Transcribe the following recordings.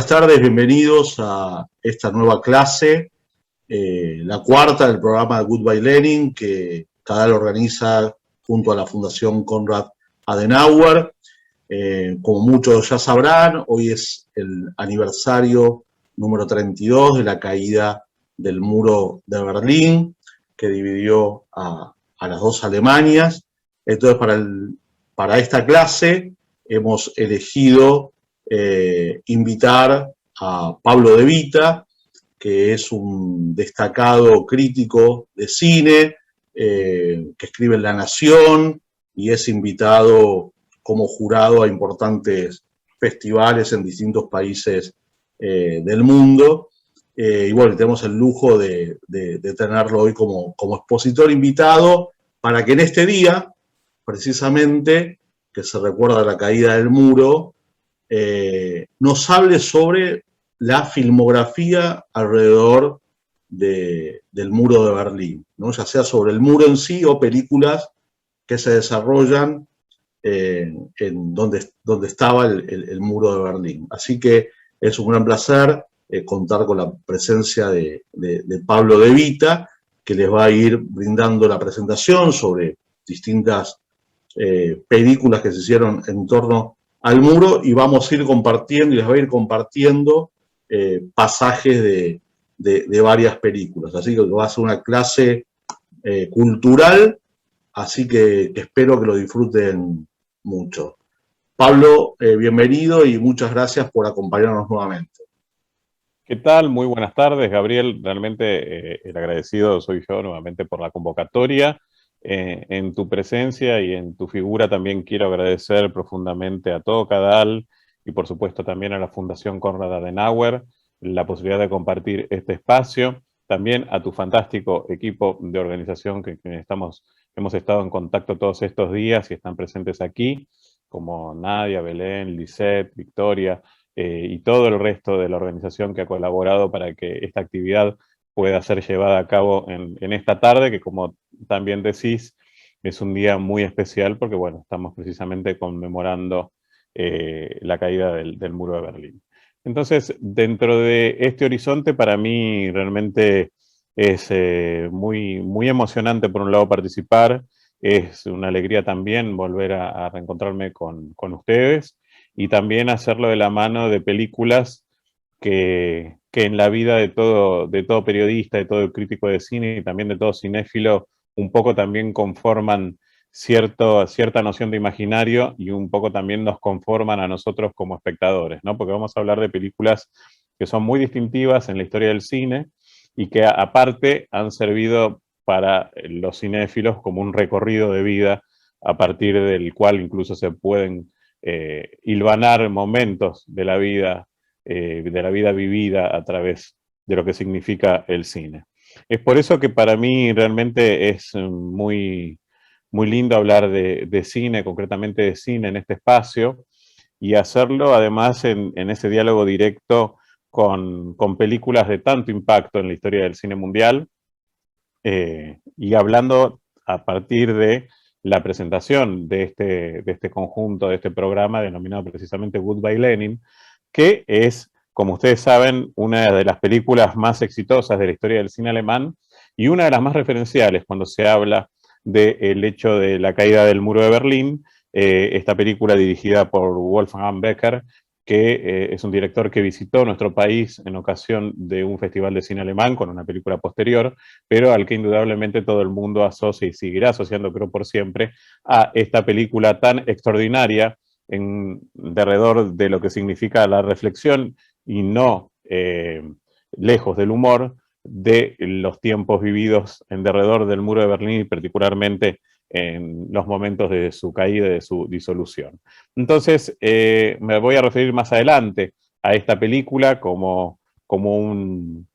buenas tardes, bienvenidos a esta nueva clase, la cuarta del programa de Goodbye Lenin, que CADAL organiza junto a la Fundación Konrad Adenauer. Como muchos ya sabrán, hoy es el aniversario número 32 de la caída del muro de Berlín, que dividió a las dos Alemanias. Entonces, para esta clase hemos elegido invitar a Pablo De Vita, que es un destacado crítico de cine, que escribe en La Nación y es invitado como jurado a importantes festivales en distintos países del mundo. Y bueno, tenemos el lujo de tenerlo hoy como expositor invitado para que en este día, precisamente, que se recuerda la caída del muro, nos hable sobre la filmografía alrededor del muro de Berlín, ¿no? Ya sea sobre el muro en sí o películas que se desarrollan en donde estaba el muro de Berlín. Así que es un gran placer contar con la presencia de Pablo De Vita, que les va a ir brindando la presentación sobre distintas películas que se hicieron en torno al muro, y vamos a ir compartiendo, y les voy a ir compartiendo pasajes de varias películas. Así que va a ser una clase cultural, así que espero que lo disfruten mucho. Pablo, bienvenido y muchas gracias por acompañarnos nuevamente. ¿Qué tal? Muy buenas tardes, Gabriel. Realmente el agradecido soy yo nuevamente por la convocatoria. En tu presencia y en tu figura también quiero agradecer profundamente a todo CADAL y por supuesto también a la Fundación Konrad Adenauer la posibilidad de compartir este espacio. También a tu fantástico equipo de organización que hemos estado en contacto todos estos días y están presentes aquí, como Nadia, Belén, Lisette, Victoria, y todo el resto de la organización que ha colaborado para que esta actividad pueda ser llevada a cabo en esta tarde, que como también decís, es un día muy especial porque, bueno, estamos precisamente conmemorando la caída del muro de Berlín. Entonces, dentro de este horizonte, para mí realmente es muy emocionante, por un lado, participar. Es una alegría también volver a reencontrarme con ustedes y también hacerlo de la mano de películas que en la vida de todo periodista, de todo crítico de cine y también de todo cinéfilo, un poco también conforman cierta noción de imaginario y un poco también nos conforman a nosotros como espectadores, ¿no? Porque vamos a hablar de películas que son muy distintivas en la historia del cine y que aparte han servido para los cinéfilos como un recorrido de vida a partir del cual incluso se pueden hilvanar momentos de la vida vivida a través de lo que significa el cine. Es por eso que para mí realmente es muy lindo hablar de cine, concretamente de cine en este espacio, y hacerlo además en ese diálogo directo con películas de tanto impacto en la historia del cine mundial, y hablando a partir de la presentación de este conjunto, de este programa denominado precisamente Goodbye Lenin, que es, como ustedes saben, una de las películas más exitosas de la historia del cine alemán y una de las más referenciales cuando se habla del hecho de la caída del muro de Berlín, esta película dirigida por Wolfgang Becker, que es un director que visitó nuestro país en ocasión de un festival de cine alemán con una película posterior, pero al que indudablemente todo el mundo asocia y seguirá asociando, creo por siempre, a esta película tan extraordinaria alrededor de lo que significa la reflexión y no lejos del humor de los tiempos vividos en derredor del muro de Berlín y particularmente en los momentos de su caída y de su disolución. Entonces, me voy a referir más adelante a esta película como un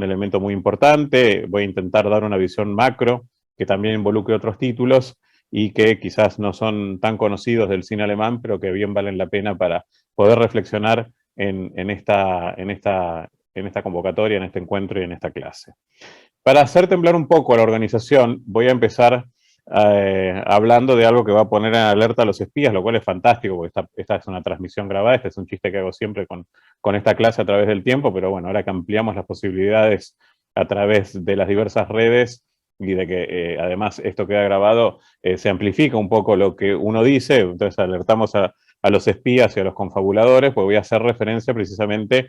elemento muy importante. Voy a intentar dar una visión macro que también involucre otros títulos y que quizás no son tan conocidos del cine alemán, pero que bien valen la pena para poder reflexionar en esta convocatoria, en este encuentro y en esta clase. Para hacer temblar un poco a la organización, voy a empezar hablando de algo que va a poner en alerta a los espías, lo cual es fantástico, porque esta es una transmisión grabada, este es un chiste que hago siempre con esta clase a través del tiempo, pero bueno, ahora que ampliamos las posibilidades a través de las diversas redes y de que además esto queda grabado, se amplifica un poco lo que uno dice, entonces alertamos a los espías y a los confabuladores, pues voy a hacer referencia precisamente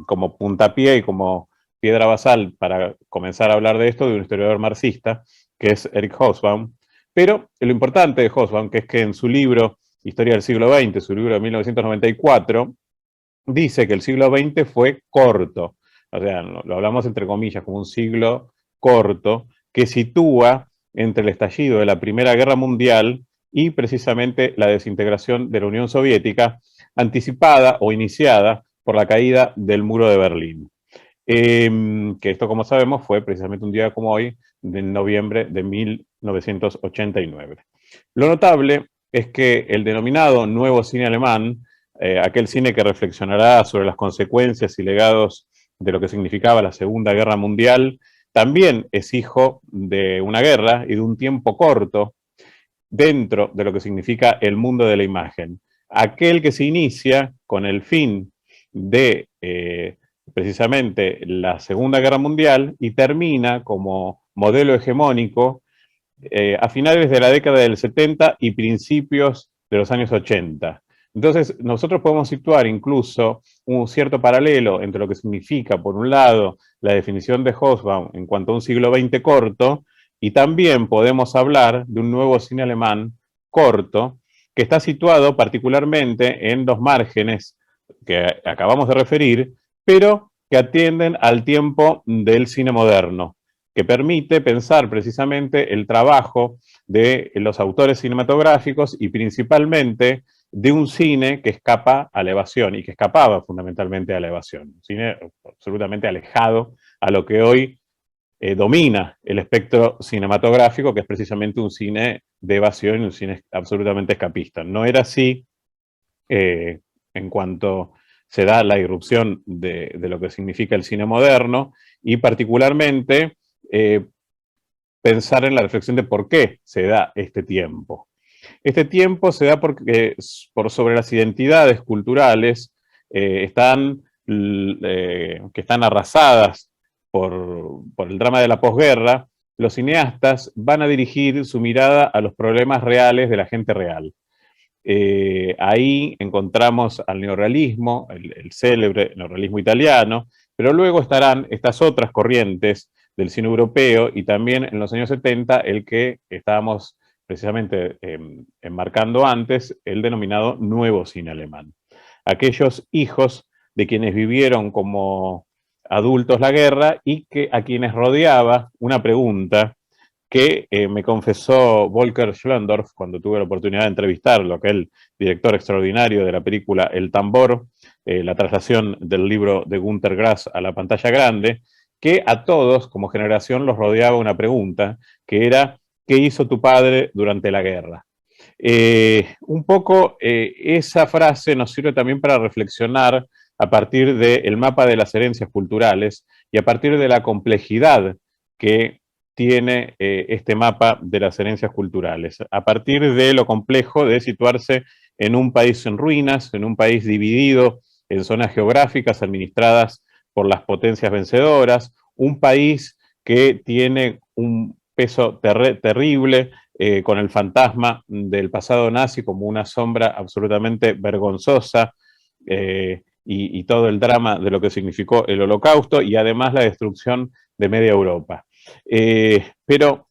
como puntapié y como piedra basal para comenzar a hablar de esto de un historiador marxista, que es Eric Hobsbawm. Pero lo importante de Hobsbawm, que es que en su libro Historia del siglo XX, su libro de 1994, dice que el siglo XX fue corto, o sea, lo hablamos entre comillas, como un siglo corto, que sitúa entre el estallido de la Primera Guerra Mundial y precisamente la desintegración de la Unión Soviética, anticipada o iniciada por la caída del muro de Berlín. Que esto, como sabemos, fue precisamente un día como hoy, de noviembre de 1989. Lo notable es que el denominado nuevo cine alemán, aquel cine que reflexionará sobre las consecuencias y legados de lo que significaba la Segunda Guerra Mundial, también es hijo de una guerra y de un tiempo corto dentro de lo que significa el mundo de la imagen. Aquel que se inicia con el fin de precisamente la Segunda Guerra Mundial y termina como modelo hegemónico a finales de la década del 70 y principios de los años 80. Entonces, nosotros podemos situar incluso un cierto paralelo entre lo que significa, por un lado, la definición de Hobsbawm en cuanto a un siglo XX corto, y también podemos hablar de un nuevo cine alemán corto, que está situado particularmente en los márgenes que acabamos de referir, pero que atienden al tiempo del cine moderno, que permite pensar precisamente el trabajo de los autores cinematográficos y principalmente de un cine que escapa a la evasión y que escapaba fundamentalmente a la evasión. Un cine absolutamente alejado a lo que hoy domina el espectro cinematográfico, que es precisamente un cine de evasión y un cine absolutamente escapista. No era así en cuanto se da la irrupción de lo que significa el cine moderno y particularmente pensar en la reflexión de por qué se da este tiempo. Este tiempo se da porque sobre las identidades culturales que están arrasadas por el drama de la posguerra, los cineastas van a dirigir su mirada a los problemas reales de la gente real. Ahí encontramos al neorrealismo, el célebre neorrealismo italiano, pero luego estarán estas otras corrientes del cine europeo y también en los años 70 el que estábamos precisamente enmarcando antes, el denominado nuevo cine alemán. Aquellos hijos de quienes vivieron como adultos la guerra y que a quienes rodeaba una pregunta que me confesó Volker Schlöndorff cuando tuve la oportunidad de entrevistarlo, aquel director extraordinario de la película El Tambor, la traslación del libro de Günter Grass a la pantalla grande, que a todos como generación los rodeaba una pregunta, que era, ¿qué hizo tu padre durante la guerra? Un poco esa frase nos sirve también para reflexionar a partir del mapa de las herencias culturales y a partir de la complejidad que tiene este mapa de las herencias culturales, a partir de lo complejo de situarse en un país en ruinas, en un país dividido en zonas geográficas administradas por las potencias vencedoras, un país que tiene un peso terrible con el fantasma del pasado nazi como una sombra absolutamente vergonzosa y todo el drama de lo que significó el Holocausto y además la destrucción de media Europa. Pero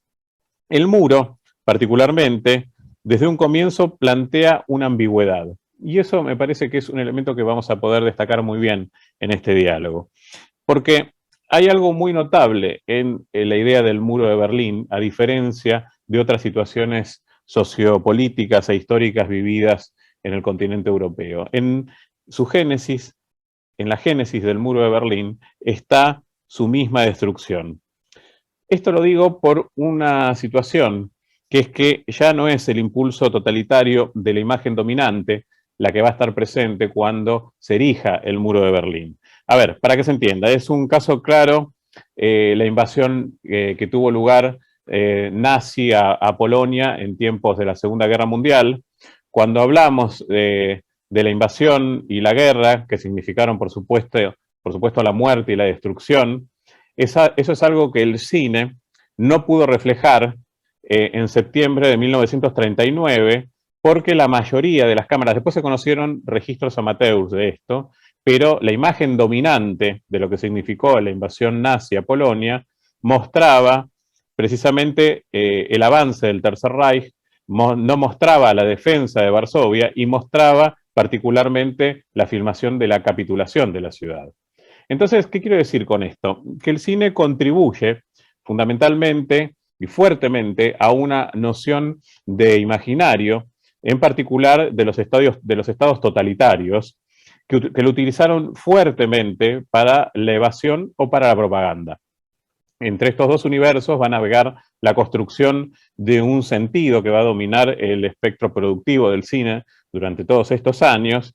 el muro, particularmente, desde un comienzo plantea una ambigüedad. Y eso me parece que es un elemento que vamos a poder destacar muy bien en este diálogo. Porque hay algo muy notable en la idea del muro de Berlín, a diferencia de otras situaciones sociopolíticas e históricas vividas en el continente europeo. En su génesis, en la génesis del muro de Berlín, está su misma destrucción. Esto lo digo por una situación, que es que ya no es el impulso totalitario de la imagen dominante la que va a estar presente cuando se erija el muro de Berlín. A ver, para que se entienda, es un caso claro la invasión que tuvo lugar nazi a Polonia en tiempos de la Segunda Guerra Mundial. Cuando hablamos de la invasión y la guerra, que significaron, por supuesto, la muerte y la destrucción, eso es algo que el cine no pudo reflejar en septiembre de 1939, porque la mayoría de las cámaras, después se conocieron registros amateurs de esto, pero la imagen dominante de lo que significó la invasión nazi a Polonia mostraba precisamente el avance del Tercer Reich, no mostraba la defensa de Varsovia y mostraba particularmente la filmación de la capitulación de la ciudad. Entonces, ¿qué quiero decir con esto? Que el cine contribuye fundamentalmente y fuertemente a una noción de imaginario, en particular de los estados totalitarios, que lo utilizaron fuertemente para la evasión o para la propaganda. Entre estos dos universos va a navegar la construcción de un sentido que va a dominar el espectro productivo del cine durante todos estos años,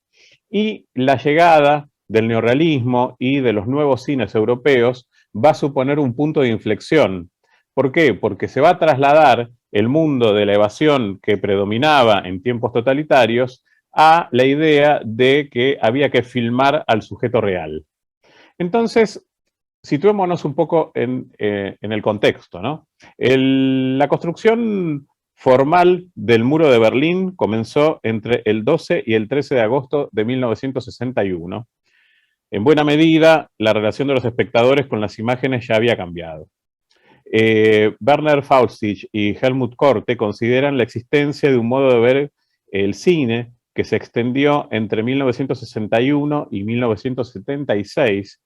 y la llegada del neorrealismo y de los nuevos cines europeos va a suponer un punto de inflexión. ¿Por qué? Porque se va a trasladar el mundo de la evasión que predominaba en tiempos totalitarios a la idea de que había que filmar al sujeto real. Entonces, situémonos un poco en el contexto, ¿no? La construcción formal del muro de Berlín comenzó entre el 12 y el 13 de agosto de 1961. En buena medida, la relación de los espectadores con las imágenes ya había cambiado. Werner Faustich y Helmut Korte consideran la existencia de un modo de ver el cine que se extendió entre 1961 y 1976,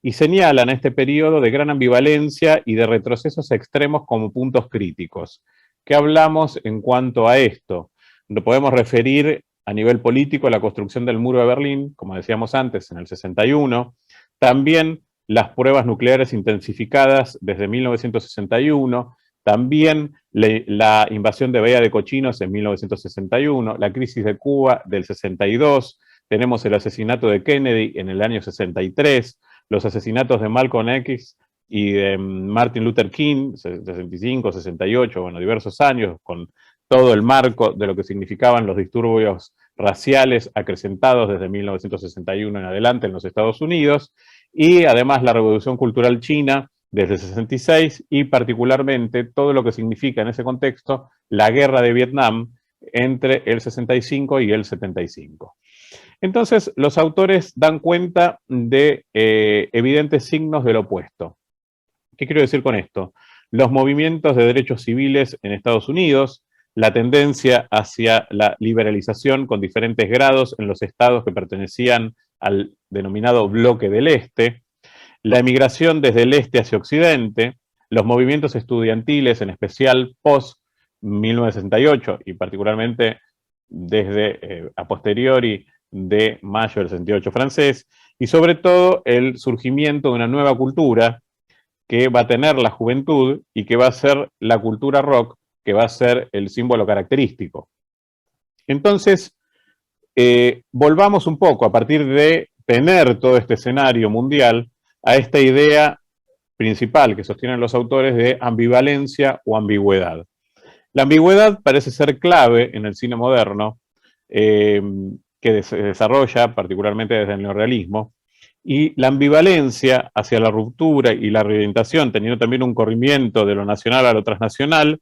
y señalan este periodo de gran ambivalencia y de retrocesos extremos como puntos críticos. ¿Qué hablamos en cuanto a esto? Lo podemos referir a nivel político a la construcción del muro de Berlín, como decíamos antes, en el 61, también las pruebas nucleares intensificadas desde 1961, también la invasión de Bahía de Cochinos en 1961, la crisis de Cuba del 62, tenemos el asesinato de Kennedy en el año 63, los asesinatos de Malcolm X y de Martin Luther King, 65, 68, bueno, diversos años, con todo el marco de lo que significaban los disturbios raciales acrecentados desde 1961 en adelante en los Estados Unidos, y además la Revolución Cultural China desde el 66, y particularmente todo lo que significa en ese contexto la guerra de Vietnam entre el 65 y el 75. Entonces, los autores dan cuenta de evidentes signos del opuesto. ¿Qué quiero decir con esto? Los movimientos de derechos civiles en Estados Unidos, la tendencia hacia la liberalización con diferentes grados en los estados que pertenecían al denominado bloque del Este, la emigración desde el Este hacia Occidente, los movimientos estudiantiles, en especial post-1968 y particularmente desde a posteriori de mayo del 68 francés, y sobre todo el surgimiento de una nueva cultura que va a tener la juventud y que va a ser la cultura rock, que va a ser el símbolo característico. Entonces, volvamos un poco, a partir de tener todo este escenario mundial, a esta idea principal que sostienen los autores de ambivalencia o ambigüedad. La ambigüedad parece ser clave en el cine moderno, que se desarrolla particularmente desde el neorrealismo, y la ambivalencia hacia la ruptura y la reorientación, teniendo también un corrimiento de lo nacional a lo transnacional,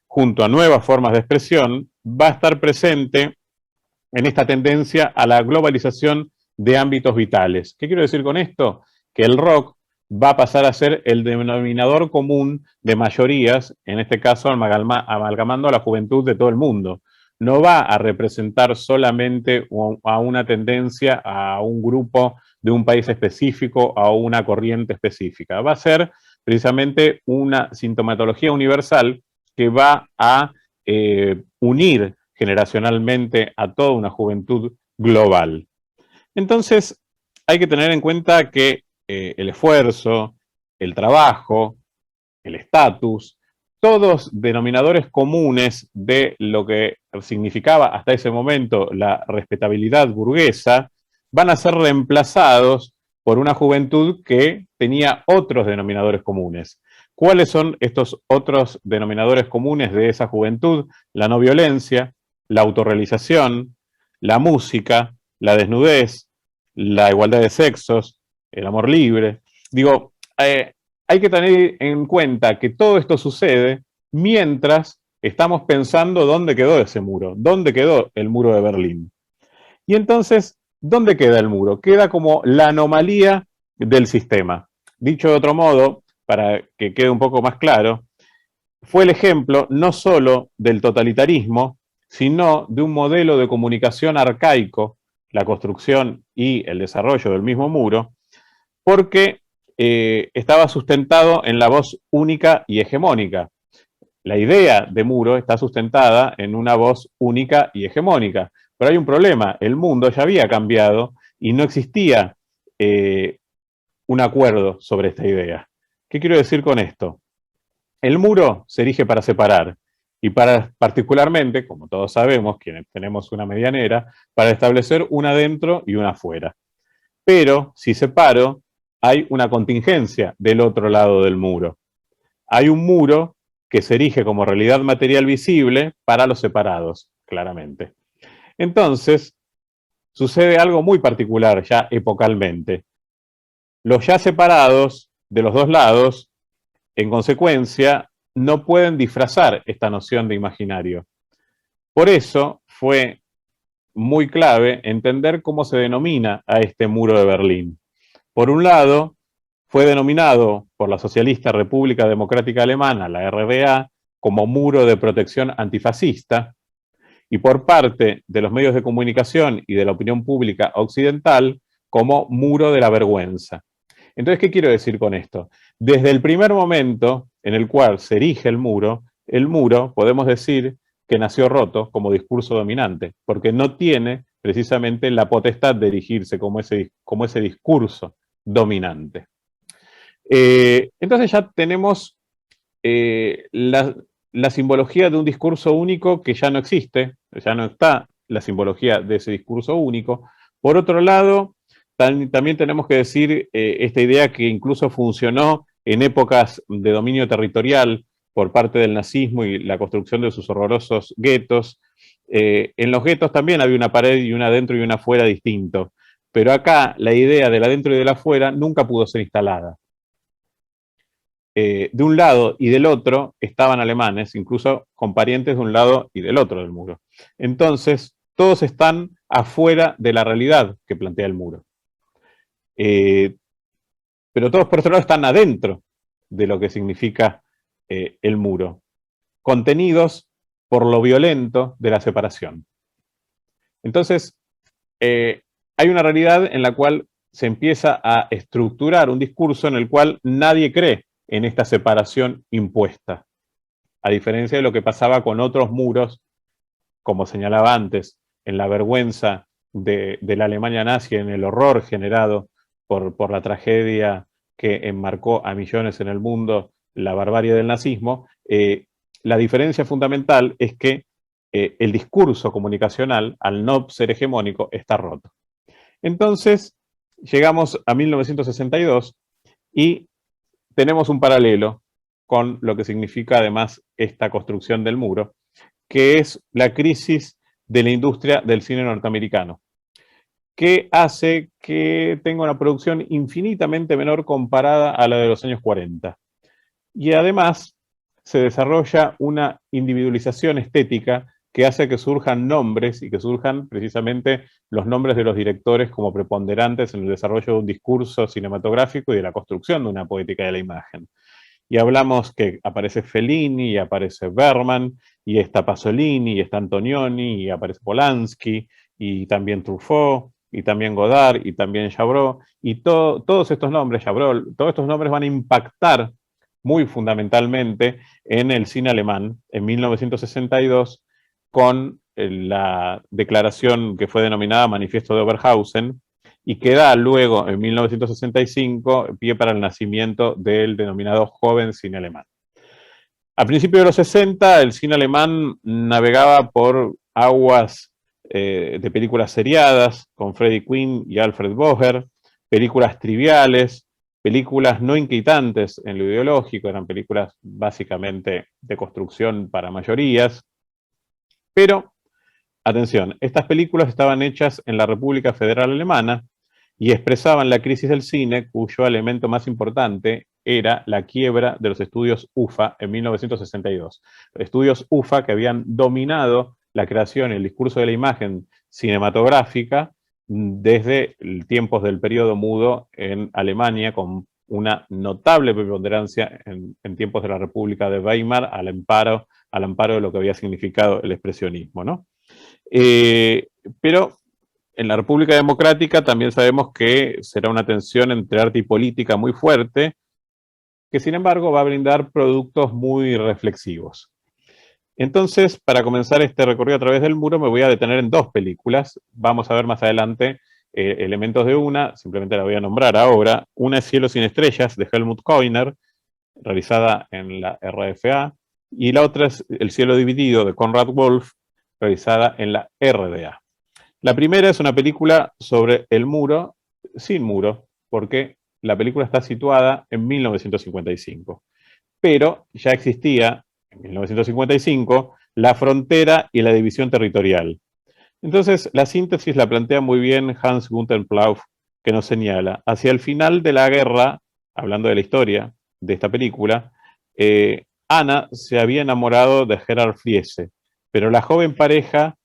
junto a nuevas formas de expresión, va a estar presente en esta tendencia a la globalización de ámbitos vitales. ¿Qué quiero decir con esto? Que el rock va a pasar a ser el denominador común de mayorías, en este caso amalgamando a la juventud de todo el mundo. No va a representar solamente a una tendencia, a un grupo de un país específico, a una corriente específica. Va a ser precisamente una sintomatología universal que va a unir generacionalmente a toda una juventud global. Entonces, hay que tener en cuenta que el esfuerzo, el trabajo, el estatus, todos denominadores comunes de lo que significaba hasta ese momento la respetabilidad burguesa, van a ser reemplazados por una juventud que tenía otros denominadores comunes. ¿Cuáles son estos otros denominadores comunes de esa juventud? La no violencia, la autorrealización, la música, la desnudez, la igualdad de sexos, el amor libre. Digo, hay que tener en cuenta que todo esto sucede mientras estamos pensando dónde quedó ese muro, dónde quedó el muro de Berlín. Y entonces, ¿dónde queda el muro? Queda como la anomalía del sistema. Dicho de otro modo, para que quede un poco más claro, fue el ejemplo no solo del totalitarismo, sino de un modelo de comunicación arcaico, la construcción y el desarrollo del mismo muro, porque estaba sustentado en la voz única y hegemónica. La idea de muro está sustentada en una voz única y hegemónica. Pero hay un problema, el mundo ya había cambiado y no existía un acuerdo sobre esta idea. ¿Qué quiero decir con esto? El muro se erige para separar y para, particularmente, como todos sabemos, quienes tenemos una medianera, para establecer una adentro y una afuera. Pero si separo, hay una contingencia del otro lado del muro. Hay un muro que se erige como realidad material visible para los separados, claramente. Entonces, sucede algo muy particular ya epocalmente. Los ya separados de los dos lados, en consecuencia, no pueden disfrazar esta noción de imaginario. Por eso fue muy clave entender cómo se denomina a este muro de Berlín. Por un lado, fue denominado por la socialista República Democrática Alemana, la RDA, como muro de protección antifascista, y por parte de los medios de comunicación y de la opinión pública occidental como muro de la vergüenza. Entonces, ¿qué quiero decir con esto? Desde el primer momento en el cual se erige el muro podemos decir que nació roto como discurso dominante, porque no tiene precisamente la potestad de erigirse como ese discurso dominante. Entonces ya tenemos la simbología de un discurso único que ya no existe, ya no está la simbología de ese discurso único. Por otro lado, también tenemos que decir esta idea que incluso funcionó en épocas de dominio territorial por parte del nazismo y la construcción de sus horrorosos guetos. En los guetos también había una pared y una adentro y una afuera distinto, pero acá la idea del adentro y del afuera nunca pudo ser instalada. De un lado y del otro estaban alemanes, incluso con parientes de un lado y del otro del muro. Entonces, todos están afuera de la realidad que plantea el muro. Pero todos por otro lado están adentro de lo que significa el muro, contenidos por lo violento de la separación. Entonces, hay una realidad en la cual se empieza a estructurar un discurso en el cual nadie cree en esta separación impuesta, a diferencia de lo que pasaba con otros muros, como señalaba antes, en la vergüenza de la Alemania nazi, en el horror generado por la tragedia que enmarcó a millones en el mundo, la barbarie del nazismo. La diferencia fundamental es que el discurso comunicacional, al no ser hegemónico, está roto. Entonces, llegamos a 1962 y tenemos un paralelo con lo que significa además esta construcción del muro, que es la crisis de la industria del cine norteamericano, que hace que tenga una producción infinitamente menor comparada a la de los años 40. Y además se desarrolla una individualización estética que hace que surjan nombres y que surjan precisamente los nombres de los directores como preponderantes en el desarrollo de un discurso cinematográfico y de la construcción de una poética de la imagen. Y hablamos que aparece Fellini, y aparece Bergman, y está Pasolini, y está Antonioni, y aparece Polanski, y también Truffaut, y también Godard, y también Chabrol, y todos estos nombres, Chabrol, todos estos nombres van a impactar muy fundamentalmente en el cine alemán en 1962 con la declaración que fue denominada Manifiesto de Oberhausen y que da luego, en 1965, pie para el nacimiento del denominado joven cine alemán. A principios de los 60, el cine alemán navegaba por aguas de películas seriadas, con Freddy Quinn y Alfred Boher, películas triviales, películas no inquietantes en lo ideológico, eran películas básicamente de construcción para mayorías, pero, atención, estas películas estaban hechas en la República Federal Alemana y expresaban la crisis del cine, cuyo elemento más importante era la quiebra de los estudios UFA en 1962. Estudios UFA que habían dominado la creación y el discurso de la imagen cinematográfica desde tiempos del periodo mudo en Alemania, con una notable preponderancia en tiempos de la República de Weimar al amparo de lo que había significado el expresionismo, ¿no? Pero en la República Democrática también sabemos que será una tensión entre arte y política muy fuerte, que sin embargo va a brindar productos muy reflexivos. Entonces, para comenzar este recorrido a través del muro, me voy a detener en dos películas. Vamos a ver más adelante elementos de una, simplemente la voy a nombrar ahora. Una es Cielo sin estrellas, de Helmut Koiner, realizada en la RFA, y la otra es El cielo dividido, de Conrad Wolf, realizada en la RDA. La primera es una película sobre el muro, sin muro, porque la película está situada en 1955. Pero ya existía, en 1955, la frontera y la división territorial. Entonces, la síntesis la plantea muy bien Hans Günther Plauf, que nos señala, hacia el final de la guerra, hablando de la historia de esta película, Anna se había enamorado de Gerhard Friese, pero la joven pareja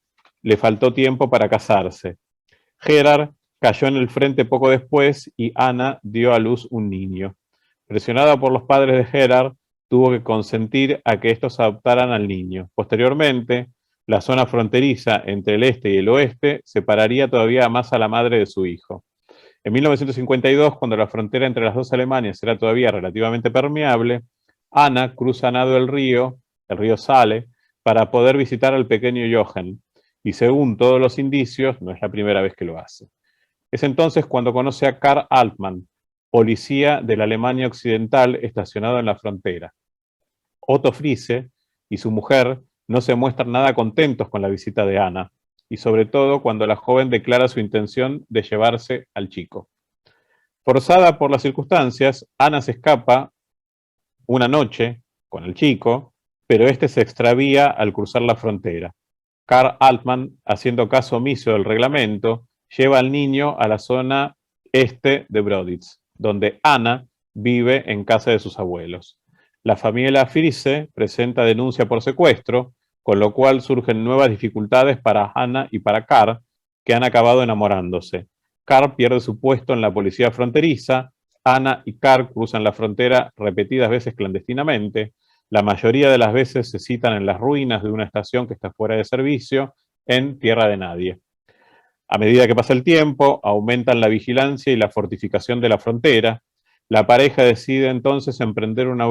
le faltó tiempo para casarse. Gerhard cayó en el frente poco después y Anna dio a luz un niño. Presionada por los padres de Gerhard, tuvo que consentir a que estos adoptaran al niño. Posteriormente, la zona fronteriza entre el este y el oeste separaría todavía más a la madre de su hijo. En 1952, cuando la frontera entre las dos Alemanias era todavía relativamente permeable, Anna cruza a nado el río Saale, para poder visitar al pequeño Jochen, y según todos los indicios, no es la primera vez que lo hace. Es entonces cuando conoce a Karl Altmann, policía de la Alemania Occidental estacionado en la frontera. Otto Friese y su mujer no se muestran nada contentos con la visita de Anna, y sobre todo cuando la joven declara su intención de llevarse al chico. Forzada por las circunstancias, Anna se escapa una noche con el chico, pero este se extravía al cruzar la frontera. Karl Altmann, haciendo caso omiso del reglamento, lleva al niño a la zona este de Broditz, donde Anna vive en casa de sus abuelos. La familia Friese presenta denuncia por secuestro, con lo cual surgen nuevas dificultades para Anna y para Karl, que han acabado enamorándose. Karl pierde su puesto en la policía fronteriza, Anna y Karl cruzan la frontera repetidas veces clandestinamente. La mayoría de las veces se citan en las ruinas de una estación que está fuera de servicio, en tierra de nadie. A medida que pasa el tiempo, aumentan la vigilancia y la fortificación de la frontera. La pareja decide entonces emprender una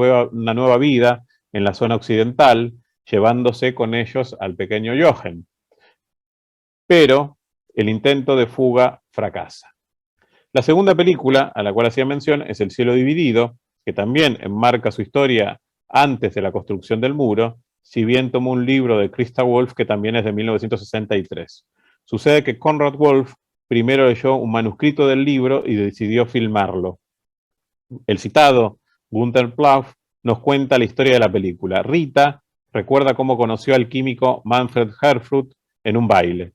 nueva vida en la zona occidental, llevándose con ellos al pequeño Jochen. Pero el intento de fuga fracasa. La segunda película, a la cual hacía mención, es El cielo dividido, que también enmarca su historia antes de la construcción del muro, si bien tomó un libro de Christa Wolf que también es de 1963. Sucede que Conrad Wolf primero leyó un manuscrito del libro y decidió filmarlo. El citado Günther Plauf nos cuenta la historia de la película. Rita recuerda cómo conoció al químico Manfred Herfurth en un baile.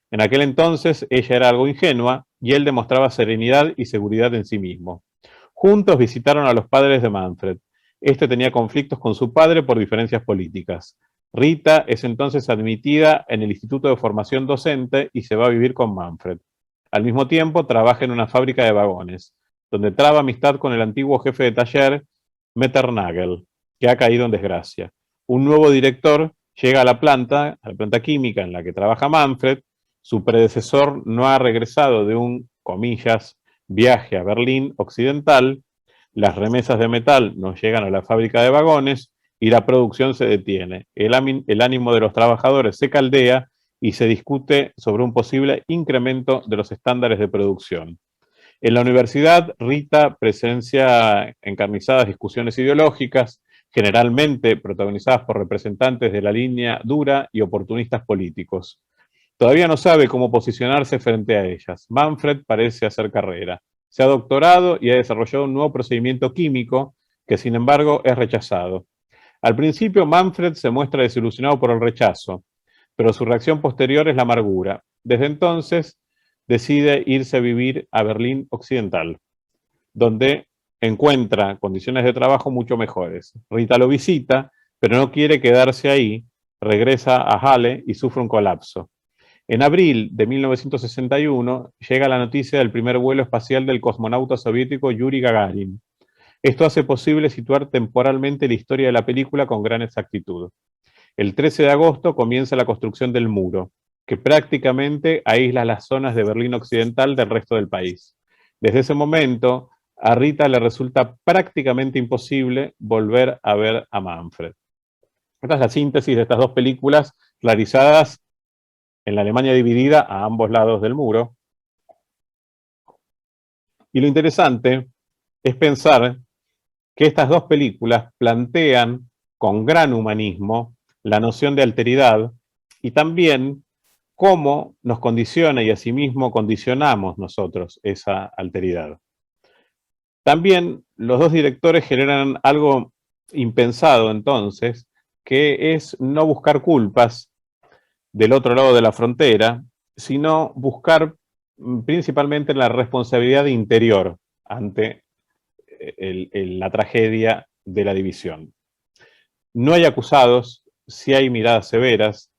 En aquel entonces ella era algo ingenua y él demostraba serenidad y seguridad en sí mismo. Juntos visitaron a los padres de Manfred. Este tenía conflictos con su padre por diferencias políticas. Rita es entonces admitida en el Instituto de Formación Docente y se va a vivir con Manfred. Al mismo tiempo trabaja en una fábrica de vagones, donde traba amistad con el antiguo jefe de taller, Metternagel, que ha caído en desgracia. Un nuevo director llega a la planta química en la que trabaja Manfred. Su predecesor no ha regresado de un, comillas, viaje a Berlín occidental. Las remesas de metal no llegan a la fábrica de vagones y la producción se detiene. El ánimo de los trabajadores se caldea y se discute sobre un posible incremento de los estándares de producción. En la universidad, Rita presencia encarnizadas discusiones ideológicas, generalmente protagonizadas por representantes de la línea dura y oportunistas políticos. Todavía no sabe cómo posicionarse frente a ellas. Manfred parece hacer carrera. Se ha doctorado y ha desarrollado un nuevo procedimiento químico que, sin embargo, es rechazado. Al principio, Manfred se muestra desilusionado por el rechazo, pero su reacción posterior es la amargura. Desde entonces, decide irse a vivir a Berlín Occidental, donde encuentra condiciones de trabajo mucho mejores. Rita lo visita, pero no quiere quedarse ahí, regresa a Halle y sufre un colapso. En abril de 1961 llega la noticia del primer vuelo espacial del cosmonauta soviético Yuri Gagarin. Esto hace posible situar temporalmente la historia de la película con gran exactitud. El 13 de agosto comienza la construcción del muro, que prácticamente aísla las zonas de Berlín Occidental del resto del país. Desde ese momento, a Rita le resulta prácticamente imposible volver a ver a Manfred. Esta es la síntesis de estas dos películas realizadas en la Alemania dividida a ambos lados del muro. Y lo interesante es pensar que estas dos películas plantean con gran humanismo la noción de alteridad y también cómo nos condiciona y asimismo condicionamos nosotros esa alteridad. También los dos directores generan algo impensado entonces, que es no buscar culpas del otro lado de la frontera, sino buscar principalmente la responsabilidad interior ante la tragedia de la división. No hay acusados, sí hay miradas severas,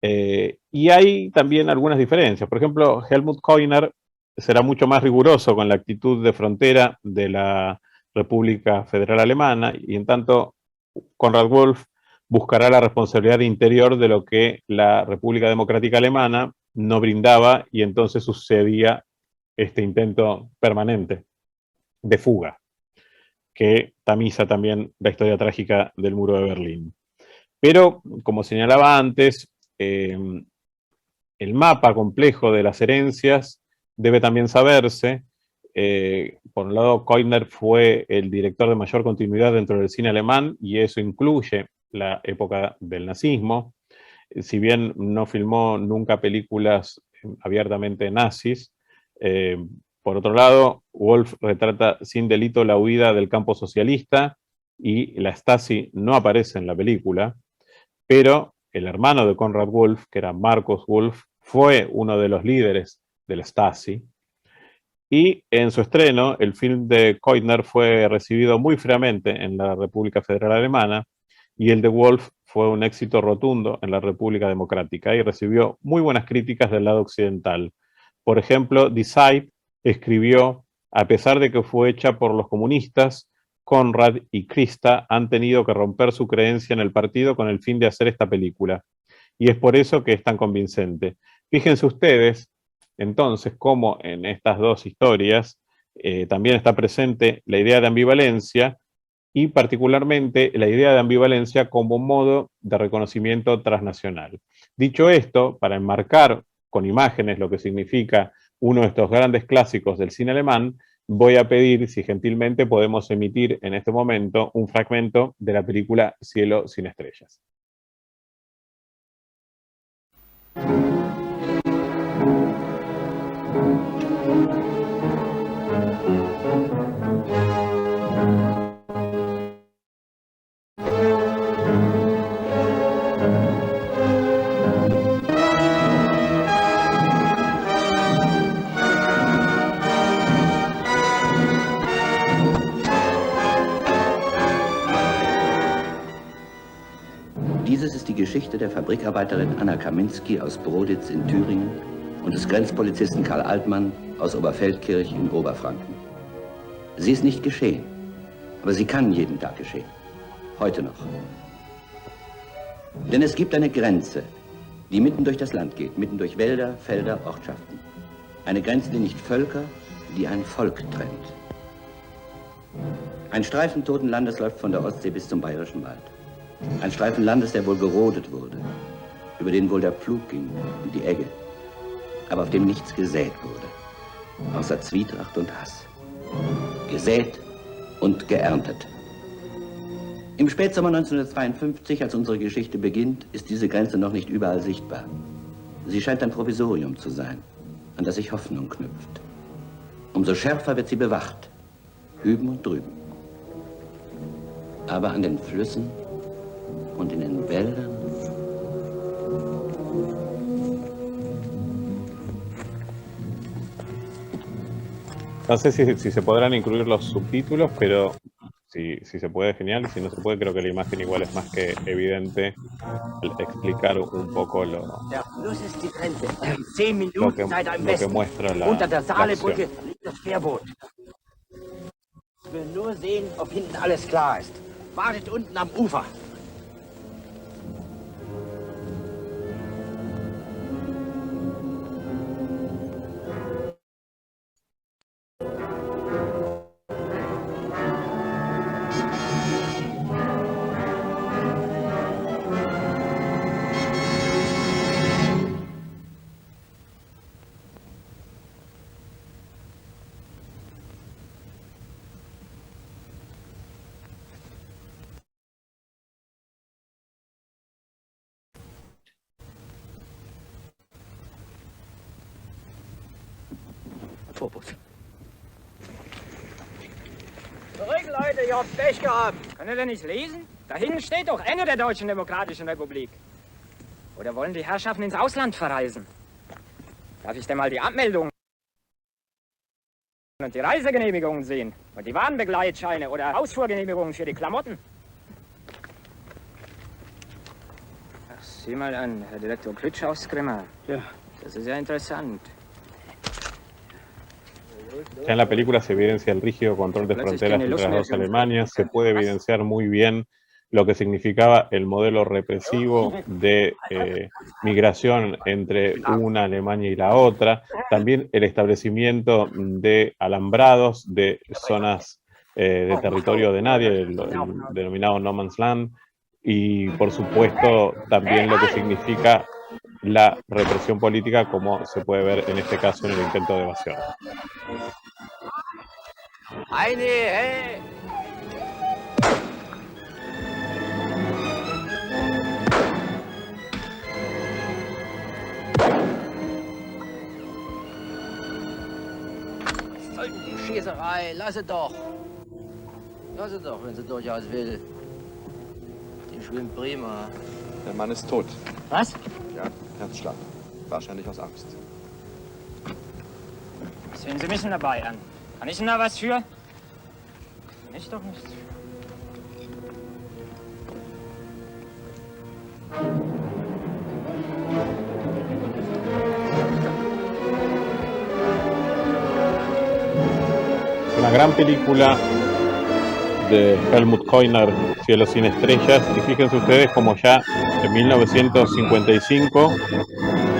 y hay también algunas diferencias. Por ejemplo, Helmut Koiner será mucho más riguroso con la actitud de frontera de la República Federal Alemana, y en tanto Konrad Wolf buscará la responsabilidad interior de lo que la República Democrática Alemana no brindaba, y entonces sucedía este intento permanente de fuga, que tamiza también la historia trágica del muro de Berlín. Pero, como señalaba antes, el mapa complejo de las herencias debe también saberse. Por un lado, Koiner fue el director de mayor continuidad dentro del cine alemán, y eso incluye la época del nazismo. Si bien no filmó nunca películas abiertamente nazis, por otro lado, Wolf retrata sin delito la huida del campo socialista, y la Stasi no aparece en la película, pero el hermano de Konrad Wolf, que era Markus Wolf, fue uno de los líderes de la Stasi, y en su estreno, el film de Koiner fue recibido muy fríamente en la República Federal Alemana, y el de Wolf fue un éxito rotundo en la República Democrática y recibió muy buenas críticas del lado occidental. Por ejemplo, Die Zeit escribió: a pesar de que fue hecha por los comunistas, Konrad y Christa han tenido que romper su creencia en el partido con el fin de hacer esta película, y es por eso que es tan convincente. Fíjense ustedes, entonces, cómo en estas dos historias también está presente la idea de ambivalencia, y particularmente la idea de ambivalencia como modo de reconocimiento transnacional. Dicho esto, para enmarcar con imágenes lo que significa uno de estos grandes clásicos del cine alemán, voy a pedir si gentilmente podemos emitir en este momento un fragmento de la película Cielo sin estrellas. Dieses ist die Geschichte der Fabrikarbeiterin Anna Kaminski aus Broditz in Thüringen und des Grenzpolizisten Karl Altmann aus Oberfeldkirch in Oberfranken. Sie ist nicht geschehen, aber sie kann jeden Tag geschehen. Heute noch. Denn es gibt eine Grenze, die mitten durch das Land geht, mitten durch Wälder, Felder, Ortschaften. Eine Grenze, die nicht Völker, die ein Volk trennt. Ein Streifen toten Landes läuft von der Ostsee bis zum Bayerischen Wald. Ein Streifen Landes, der wohl gerodet wurde, über den wohl der Pflug ging und die Egge, aber auf dem nichts gesät wurde, außer Zwietracht und Hass. Gesät und geerntet. Im Spätsommer 1952, als unsere Geschichte beginnt, ist diese Grenze noch nicht überall sichtbar. Sie scheint ein Provisorium zu sein, an das sich Hoffnung knüpft. Umso schärfer wird sie bewacht, hüben und drüben. Aber an den Flüssen und in den Wäldern no sé si se podrán incluir los subtítulos, pero si se puede, genial. Si no se puede, creo que la imagen igual es más que evidente explicar un poco lo que muestra la Unter der Saalebrücke acción. liegt das Fährboot. Ich will nur sehen, ob hinten alles klar ist. Wartet unten am Ufer. Vorboot. Zurück, Leute, ihr habt Pech gehabt. Könnt ihr denn nicht lesen? Da hinten steht doch Ende der Deutschen Demokratischen Republik. Oder wollen die Herrschaften ins Ausland verreisen? Darf ich denn mal die Abmeldungen und die Reisegenehmigungen sehen? Und die Warenbegleitscheine oder Ausfuhrgenehmigungen für die Klamotten? Ach, sieh mal an, Herr Direktor Klitsch aus Grimma. Ja. Das ist ja interessant. Ya en la película se evidencia el rígido control de fronteras entre las dos Alemanias, se puede evidenciar muy bien lo que significaba el modelo represivo de migración entre una Alemania y la otra, también el establecimiento de alambrados, de zonas de territorio de nadie, el denominado No Man's Land, y por supuesto también lo que significa la represión política, como se puede ver en este caso en el intento de evasión. Eine, hey! Was soll denn die Schießerei? Lasse doch, wenn sie durchaus will. Die schwimmt prima. Der Mann ist tot. Was? Ja, Herzschlag. Wahrscheinlich aus Angst. Sehen Sie mich denn dabei an? Kann ich denn da was für? Kann ich doch nichts für. Una gran película de Helmut Koiner, Cielo sin estrellas, y fíjense ustedes como ya en 1955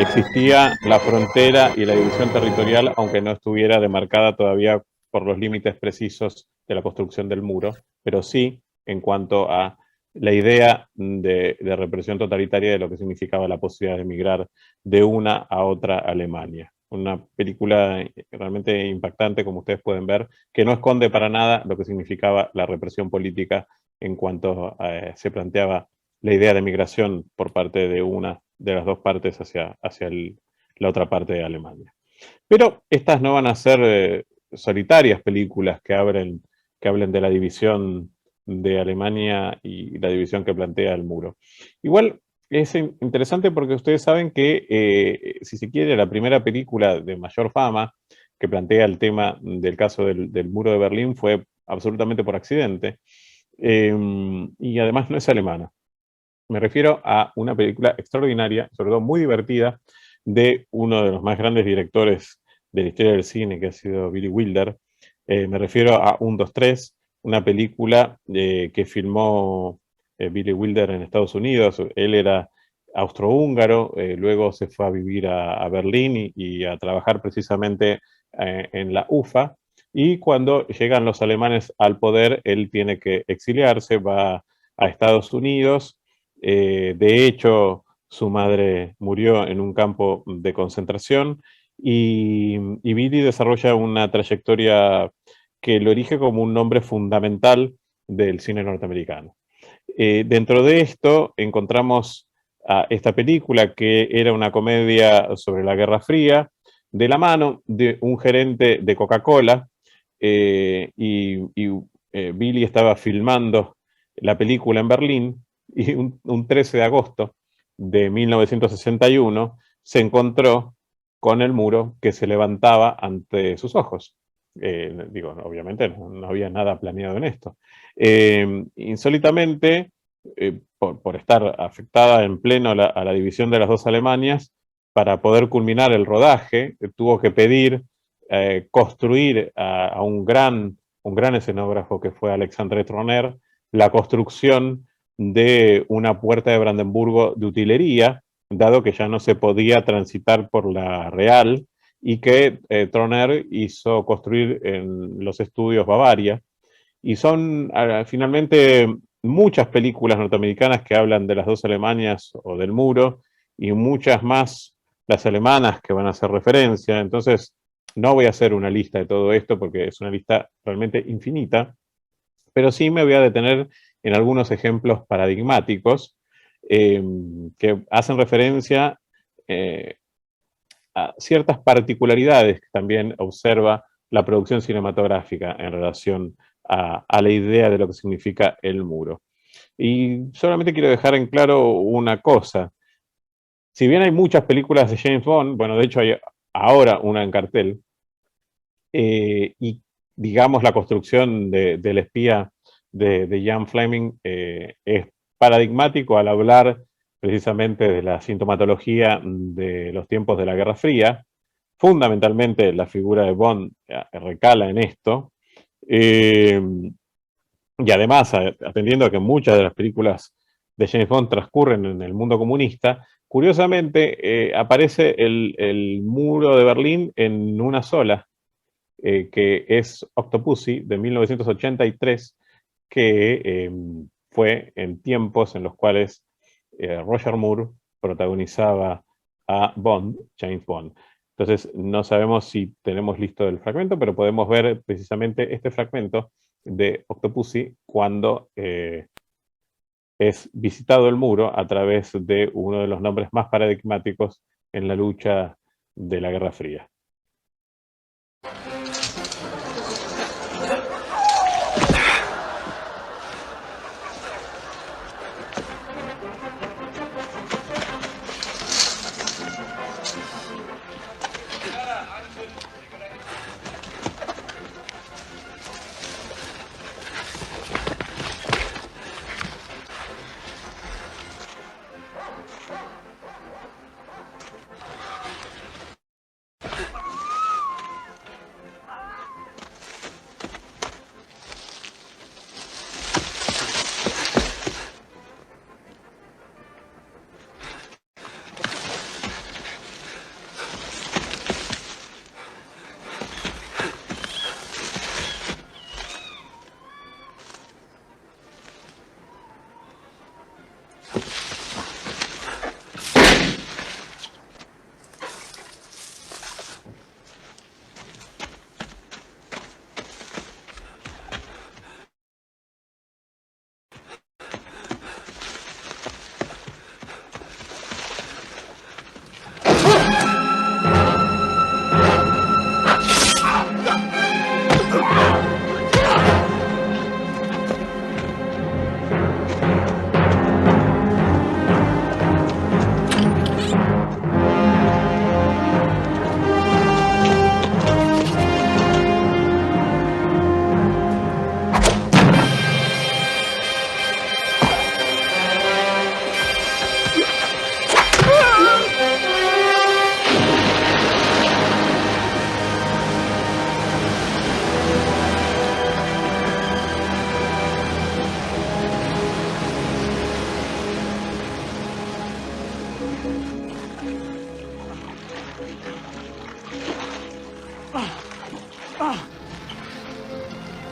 existía la frontera y la división territorial, aunque no estuviera demarcada todavía por los límites precisos de la construcción del muro, pero sí en cuanto a la idea de represión totalitaria de lo que significaba la posibilidad de emigrar de una a otra Alemania. Una película realmente impactante, como ustedes pueden ver, que no esconde para nada lo que significaba la represión política en cuanto se planteaba la idea de migración por parte de una de las dos partes hacia la otra parte de Alemania. Pero estas no van a ser solitarias películas que hablen de la división de Alemania y la división que plantea el muro. Igual es interesante porque ustedes saben que, si se quiere, la primera película de mayor fama que plantea el tema del caso del muro de Berlín fue absolutamente por accidente, y además no es alemana. Me refiero a una película extraordinaria, sobre todo muy divertida, de uno de los más grandes directores de la historia del cine, que ha sido Billy Wilder. Me refiero a 1, 2, 3, una película que filmó Billy Wilder en Estados Unidos. Él era austrohúngaro, luego se fue a vivir a Berlín y a trabajar precisamente en la UFA, y cuando llegan los alemanes al poder, él tiene que exiliarse, va a Estados Unidos. De hecho, su madre murió en un campo de concentración, y Billy desarrolla una trayectoria que lo erige como un nombre fundamental del cine norteamericano. Dentro de esto encontramos a esta película, que era una comedia sobre la Guerra Fría, de la mano de un gerente de Coca-Cola, Billy estaba filmando la película en Berlín, y un 13 de agosto de 1961 se encontró con el muro que se levantaba ante sus ojos. Obviamente no había nada planeado en esto. Insólitamente, por estar afectada en pleno a la división de las dos Alemanias, para poder culminar el rodaje, tuvo que pedir construir a un gran escenógrafo que fue Alexandre Troner, la construcción de una puerta de Brandenburgo de utilería, dado que ya no se podía transitar por la Real, y que Troner hizo construir en los estudios Bavaria. Y son finalmente muchas películas norteamericanas que hablan de las dos Alemanias o del muro, y muchas más las alemanas que van a hacer referencia. Entonces, no voy a hacer una lista de todo esto porque es una lista realmente infinita, pero sí me voy a detener en algunos ejemplos paradigmáticos que hacen referencia a ciertas particularidades que también observa la producción cinematográfica en relación a la idea de lo que significa el muro. Y solamente quiero dejar en claro una cosa. Si bien hay muchas películas de James Bond, bueno, de hecho hay ahora una en cartel, y digamos la construcción del espía de Ian Fleming es paradigmático al hablar precisamente de la sintomatología de los tiempos de la Guerra Fría. Fundamentalmente la figura de Bond recala en esto, y además, atendiendo a que muchas de las películas de James Bond transcurren en el mundo comunista, curiosamente aparece el muro de Berlín en una sola, que es Octopussy, de 1983, que fue en tiempos en los cuales Roger Moore protagonizaba a Bond, James Bond. Entonces, no sabemos si tenemos listo el fragmento, pero podemos ver precisamente este fragmento de Octopussy cuando es visitado el muro a través de uno de los nombres más paradigmáticos en la lucha de la Guerra Fría.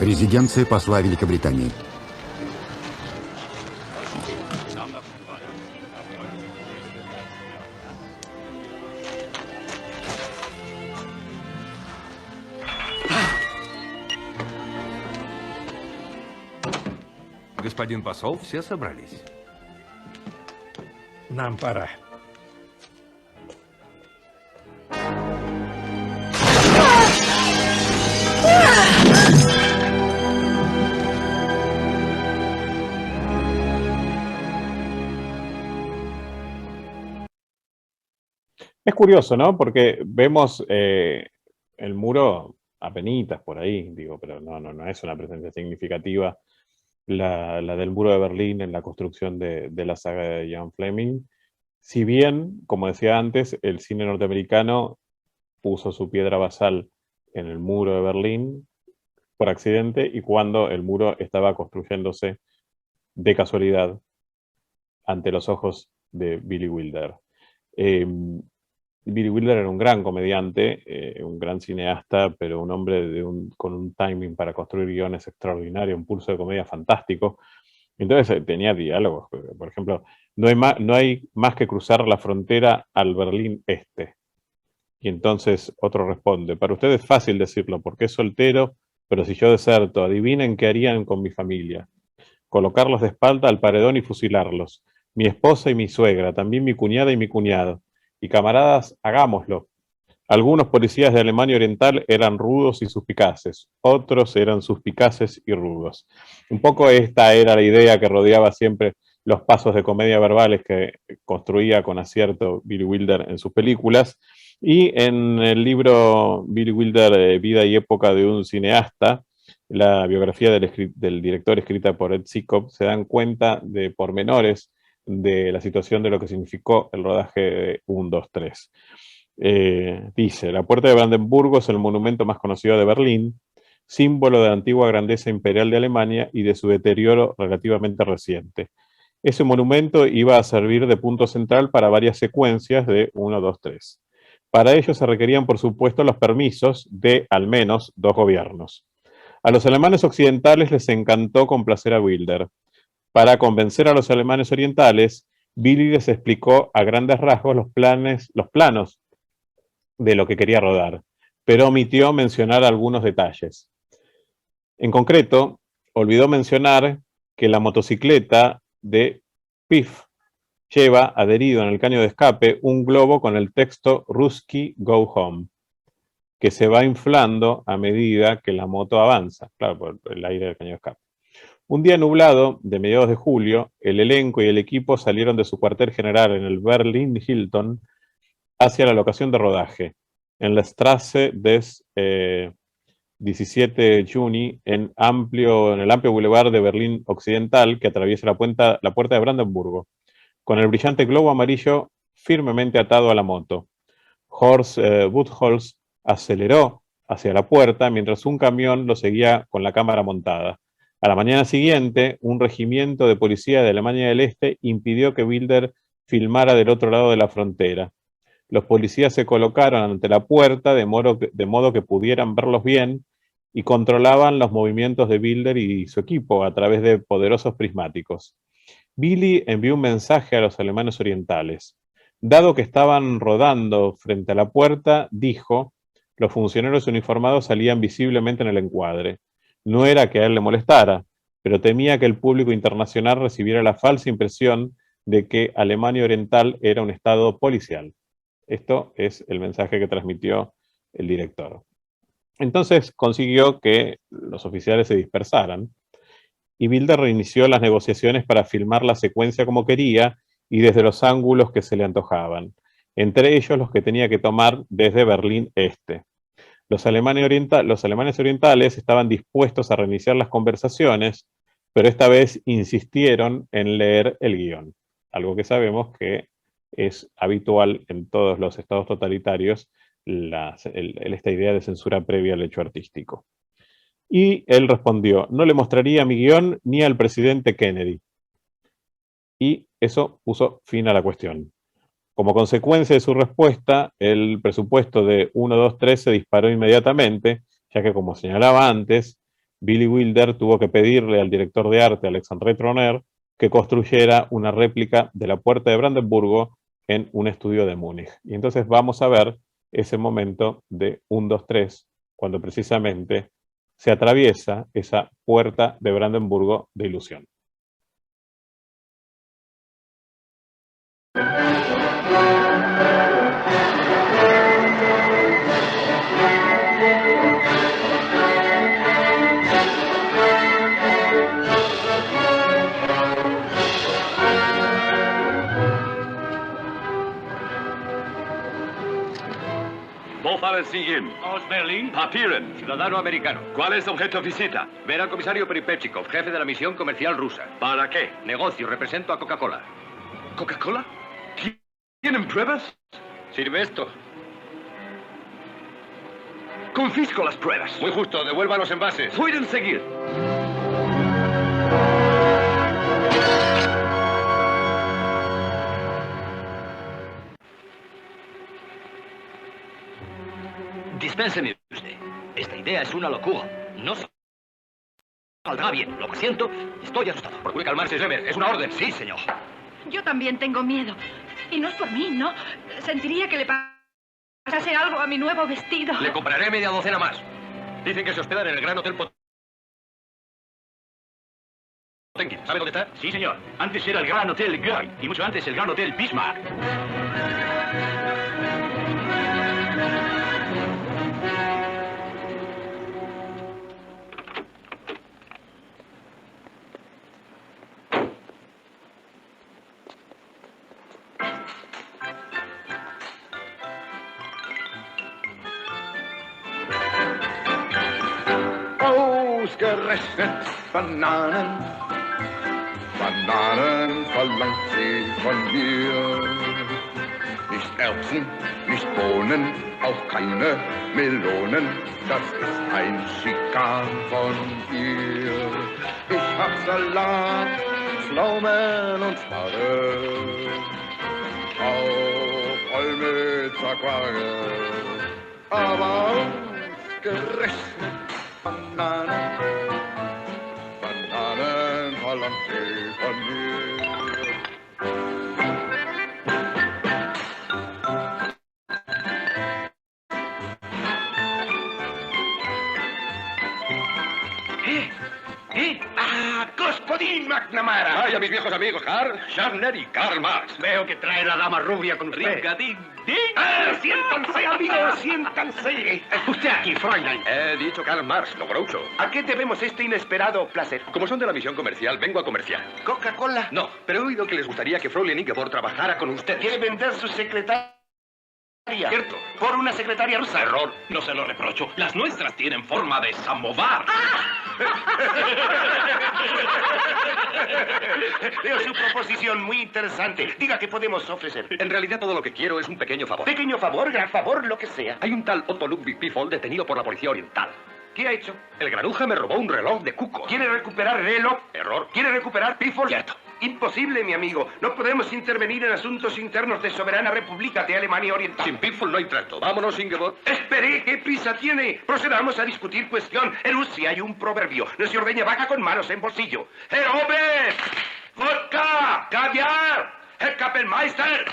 Резиденция посла Великобритании. Господин посол, все собрались. Нам пора. Es curioso, ¿no? Porque vemos el muro apenitas por ahí, digo, pero no es una presencia significativa la del muro de Berlín en la construcción de la saga de Ian Fleming. Si bien, como decía antes, el cine norteamericano puso su piedra basal en el muro de Berlín por accidente y cuando el muro estaba construyéndose de casualidad ante los ojos de Billy Wilder. Billy Wilder era un gran comediante, un gran cineasta, pero un hombre con un timing para construir guiones extraordinario, un pulso de comedia fantástico. Entonces tenía diálogos. Por ejemplo, no hay más que cruzar la frontera al Berlín Este. Y entonces otro responde, para usted es fácil decirlo porque es soltero, pero si yo deserto, adivinen qué harían con mi familia. Colocarlos de espalda al paredón y fusilarlos. Mi esposa y mi suegra, también mi cuñada y mi cuñado. Y camaradas, hagámoslo. Algunos policías de Alemania Oriental eran rudos y suspicaces, otros eran suspicaces y rudos. Un poco esta era la idea que rodeaba siempre los pasos de comedia verbales que construía con acierto Billy Wilder en sus películas. Y en el libro Billy Wilder, Vida y Época de un cineasta, la biografía del director escrita por Ed Sikov, se dan cuenta de pormenores de la situación de lo que significó el rodaje de 1, 2, 3. Dice, la Puerta de Brandenburgo es el monumento más conocido de Berlín, símbolo de la antigua grandeza imperial de Alemania y de su deterioro relativamente reciente. Ese monumento iba a servir de punto central para varias secuencias de 1, 2, 3. Para ello se requerían, por supuesto, los permisos de al menos 2 gobiernos. A los alemanes occidentales les encantó complacer a Wilder. Para convencer a los alemanes orientales, Billy les explicó a grandes rasgos los planos de lo que quería rodar, pero omitió mencionar algunos detalles. En concreto, olvidó mencionar que la motocicleta de Piff lleva adherido en el caño de escape un globo con el texto Ruski Go Home, que se va inflando a medida que la moto avanza, claro, por el aire del caño de escape. Un día nublado, de mediados de julio, el elenco y el equipo salieron de su cuartel general en el Berlin Hilton hacia la locación de rodaje, en la Strasse des 17 Juni, en el amplio boulevard de Berlín Occidental que atraviesa la puerta de Brandenburgo, con el brillante globo amarillo firmemente atado a la moto. Horst Buchholz aceleró hacia la puerta mientras un camión lo seguía con la cámara montada. A la mañana siguiente, un regimiento de policía de Alemania del Este impidió que Wilder filmara del otro lado de la frontera. Los policías se colocaron ante la puerta de modo que pudieran verlos bien y controlaban los movimientos de Wilder y su equipo a través de poderosos prismáticos. Billy envió un mensaje a los alemanes orientales. Dado que estaban rodando frente a la puerta, dijo, los funcionarios uniformados salían visiblemente en el encuadre. No era que a él le molestara, pero temía que el público internacional recibiera la falsa impresión de que Alemania Oriental era un estado policial. Esto es el mensaje que transmitió el director. Entonces consiguió que los oficiales se dispersaran y Wilder reinició las negociaciones para filmar la secuencia como quería y desde los ángulos que se le antojaban, entre ellos los que tenía que tomar desde Berlín Este. Los alemanes orientales estaban dispuestos a reiniciar las conversaciones, pero esta vez insistieron en leer el guión, algo que sabemos que es habitual en todos los estados totalitarios, esta idea de censura previa al hecho artístico. Y él respondió, no le mostraría mi guión ni al presidente Kennedy. Y eso puso fin a la cuestión. Como consecuencia de su respuesta, el presupuesto de 1, 2, 3 se disparó inmediatamente, ya que, como señalaba antes, Billy Wilder tuvo que pedirle al director de arte, Alexandre Troner, que construyera una réplica de la Puerta de Brandenburgo en un estudio de Múnich. Y entonces vamos a ver ese momento de 1, 2, 3, cuando precisamente se atraviesa esa Puerta de Brandenburgo de ilusión. el siguiente. Aus-Berlin. Papieren. Ciudadano americano. ¿Cuál es el objeto de visita? Ver al comisario Peripechikov, jefe de la misión comercial rusa. ¿Para qué? Negocio, represento a Coca-Cola. ¿Coca-Cola? ¿Tienen pruebas? Sirve esto. Confisco las pruebas. Muy justo, devuelva los envases. Pueden seguir. Dispénseme usted. Esta idea es una locura. No saldrá bien. Lo siento, estoy asustado. Procure calmarse, Schlemmer. Es una orden. Sí, señor. Yo también tengo miedo. Y no es por mí, ¿no? Sentiría que le pasase algo a mi nuevo vestido. Le compraré media docena más. Dicen que se hospedan en el Gran Hotel Potemkin. ¿Sabe dónde está? Sí, señor. Antes era el Gran Hotel Göring y mucho antes el Gran Hotel Bismarck. Ausgerechnet Bananen, Bananen verlangt sie von mir. Nicht Erbsen, nicht Bohnen, auch keine Melonen, das ist ein Schikan von ihr. Ich hab Salat, Pflaumen und Spargel, auch Olmützer Quargel, aber ausgerechnet Bananen, Bananen verlangt sie von mir. ¡Господин McNamara! ¡Ay, a mis viejos amigos, Karl Scharner y Karl Marx! Veo que trae la dama rubia con usted. ¡Siéntanse, amigos, siéntanse! Usted aquí, Fräulein. He dicho Karl Marx, lo Groucho. ¿A qué debemos este inesperado placer? Como son de la misión comercial, vengo a comerciar. ¿Coca-Cola? No, pero he oído que les gustaría que Fräulein Ingeborg trabajara con ustedes. ¿Quiere vender su secretaria? Cierto. ¿Por una secretaria rusa? Error. No se lo reprocho. Las nuestras tienen forma de samovar. Veo su proposición muy interesante. Diga qué podemos ofrecer. En realidad todo lo que quiero es un pequeño favor. Pequeño favor, gran favor, lo que sea. Hay un tal Otto Ludwig Piffol detenido por la policía oriental. ¿Qué ha hecho? El granuja me robó un reloj de cuco. ¿Quiere recuperar reloj? Error. ¿Quiere recuperar Piffol? Cierto. Imposible, mi amigo. No podemos intervenir en asuntos internos de Soberana República de Alemania Oriental. Sin Piffol no hay trato. Vámonos, Ingeborg. Espere, ¿qué prisa tiene? Procedamos a discutir cuestión. En Rusia hay un proverbio. No se ordeña vaca con manos en bolsillo. ¡Herr Ober! ¡Vodka! ¡Caviar! ¡Herr Kapellmeister!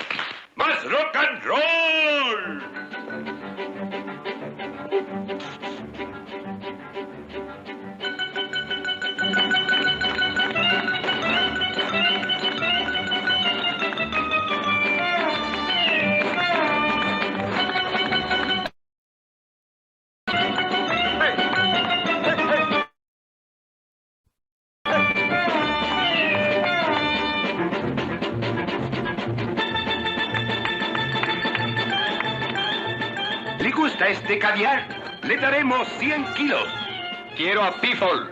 ¡Más rock and roll! ¿Le gusta este caviar? Le daremos 100 kilos. Quiero a Piffol.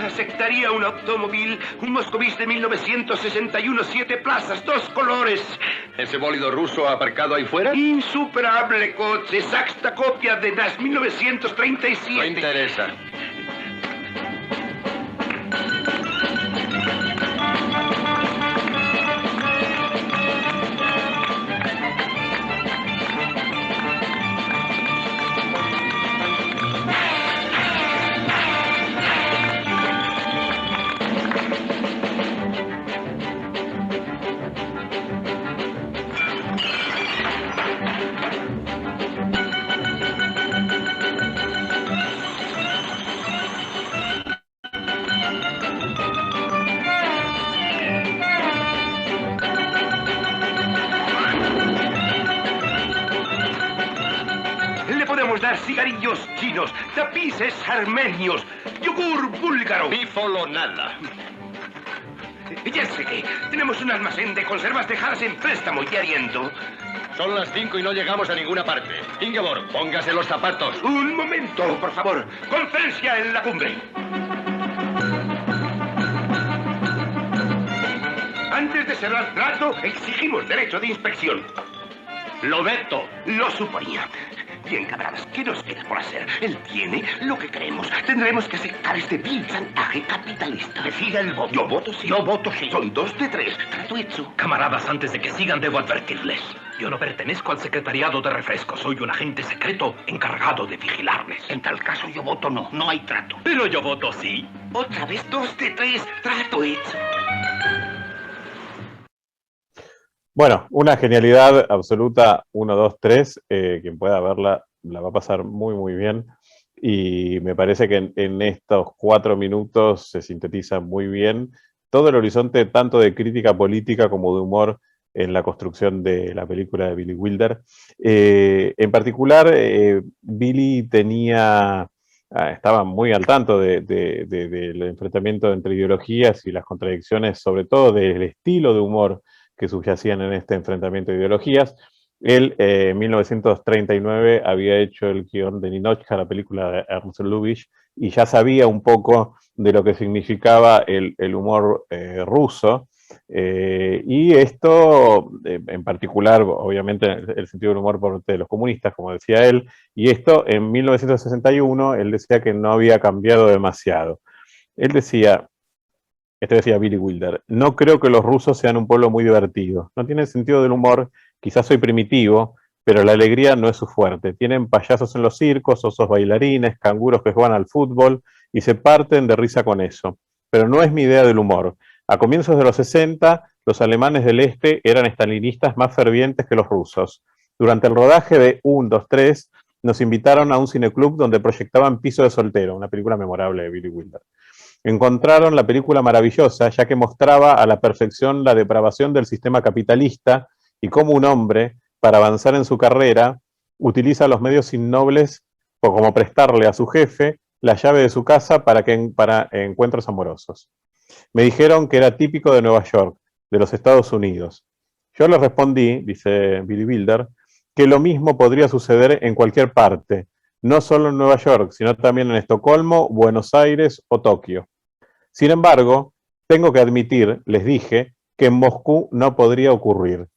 Aceptaría un automóvil, un Moscovich de 1961, 7 plazas, 2 colores. ¿Ese bólido ruso aparcado ahí fuera? Insuperable coche, exacta copia de las 1937. No interesa. cigarrillos chinos, tapices armenios, yogur búlgaro. Bífolo nada. Ya sé que tenemos un almacén de conservas dejadas en préstamo y ariendo. Son las 5 y no llegamos a ninguna parte. Ingeborg, póngase los zapatos. Un momento, por favor. Conferencia en la cumbre. Antes de cerrar trato, exigimos derecho de inspección. Lo veto. Lo suponía. Bien, camaradas, ¿qué nos queda por hacer? Él tiene lo que queremos. Tendremos que aceptar este vil chantaje capitalista. Decida el voto. Yo voto sí. Yo voto sí. Son 2 de 3. Trato hecho. Camaradas, antes de que sigan, debo advertirles. Yo no pertenezco al secretariado de refrescos. Soy un agente secreto encargado de vigilarles. En tal caso, yo voto no. No hay trato. Pero yo voto sí. Otra vez 2 de 3. Trato hecho. Bueno, una genialidad absoluta, 1, 2, 3, quien pueda verla la va a pasar muy, muy bien, y me parece que en estos 4 minutos se sintetiza muy bien todo el horizonte tanto de crítica política como de humor en la construcción de la película de Billy Wilder. En particular, Billy estaba muy al tanto del enfrentamiento entre ideologías y las contradicciones, sobre todo del estilo de humor que subyacían en este enfrentamiento de ideologías. Él, en 1939, había hecho el guión de Ninotchka, la película de Ernst Lubitsch, y ya sabía un poco de lo que significaba el humor ruso, y esto, en particular, obviamente, el sentido del humor por parte de los comunistas, como decía él, y esto en 1961, él decía que no había cambiado demasiado. Él decía... Esto decía Billy Wilder: no creo que los rusos sean un pueblo muy divertido. No tienen sentido del humor, quizás soy primitivo, pero la alegría no es su fuerte. Tienen payasos en los circos, osos bailarines, canguros que juegan al fútbol y se parten de risa con eso. Pero no es mi idea del humor. A comienzos de los 60, los alemanes del este eran estalinistas más fervientes que los rusos. Durante el rodaje de 1, 2, 3, nos invitaron a un cineclub donde proyectaban Piso de soltero, una película memorable de Billy Wilder. Encontraron la película maravillosa, ya que mostraba a la perfección la depravación del sistema capitalista y cómo un hombre, para avanzar en su carrera, utiliza los medios innobles como prestarle a su jefe la llave de su casa para encuentros amorosos. Me dijeron que era típico de Nueva York, de los Estados Unidos. Yo les respondí, dice Billy Wilder, que lo mismo podría suceder en cualquier parte, no solo en Nueva York, sino también en Estocolmo, Buenos Aires o Tokio. Sin embargo, tengo que admitir, les dije, que en Moscú no podría ocurrir.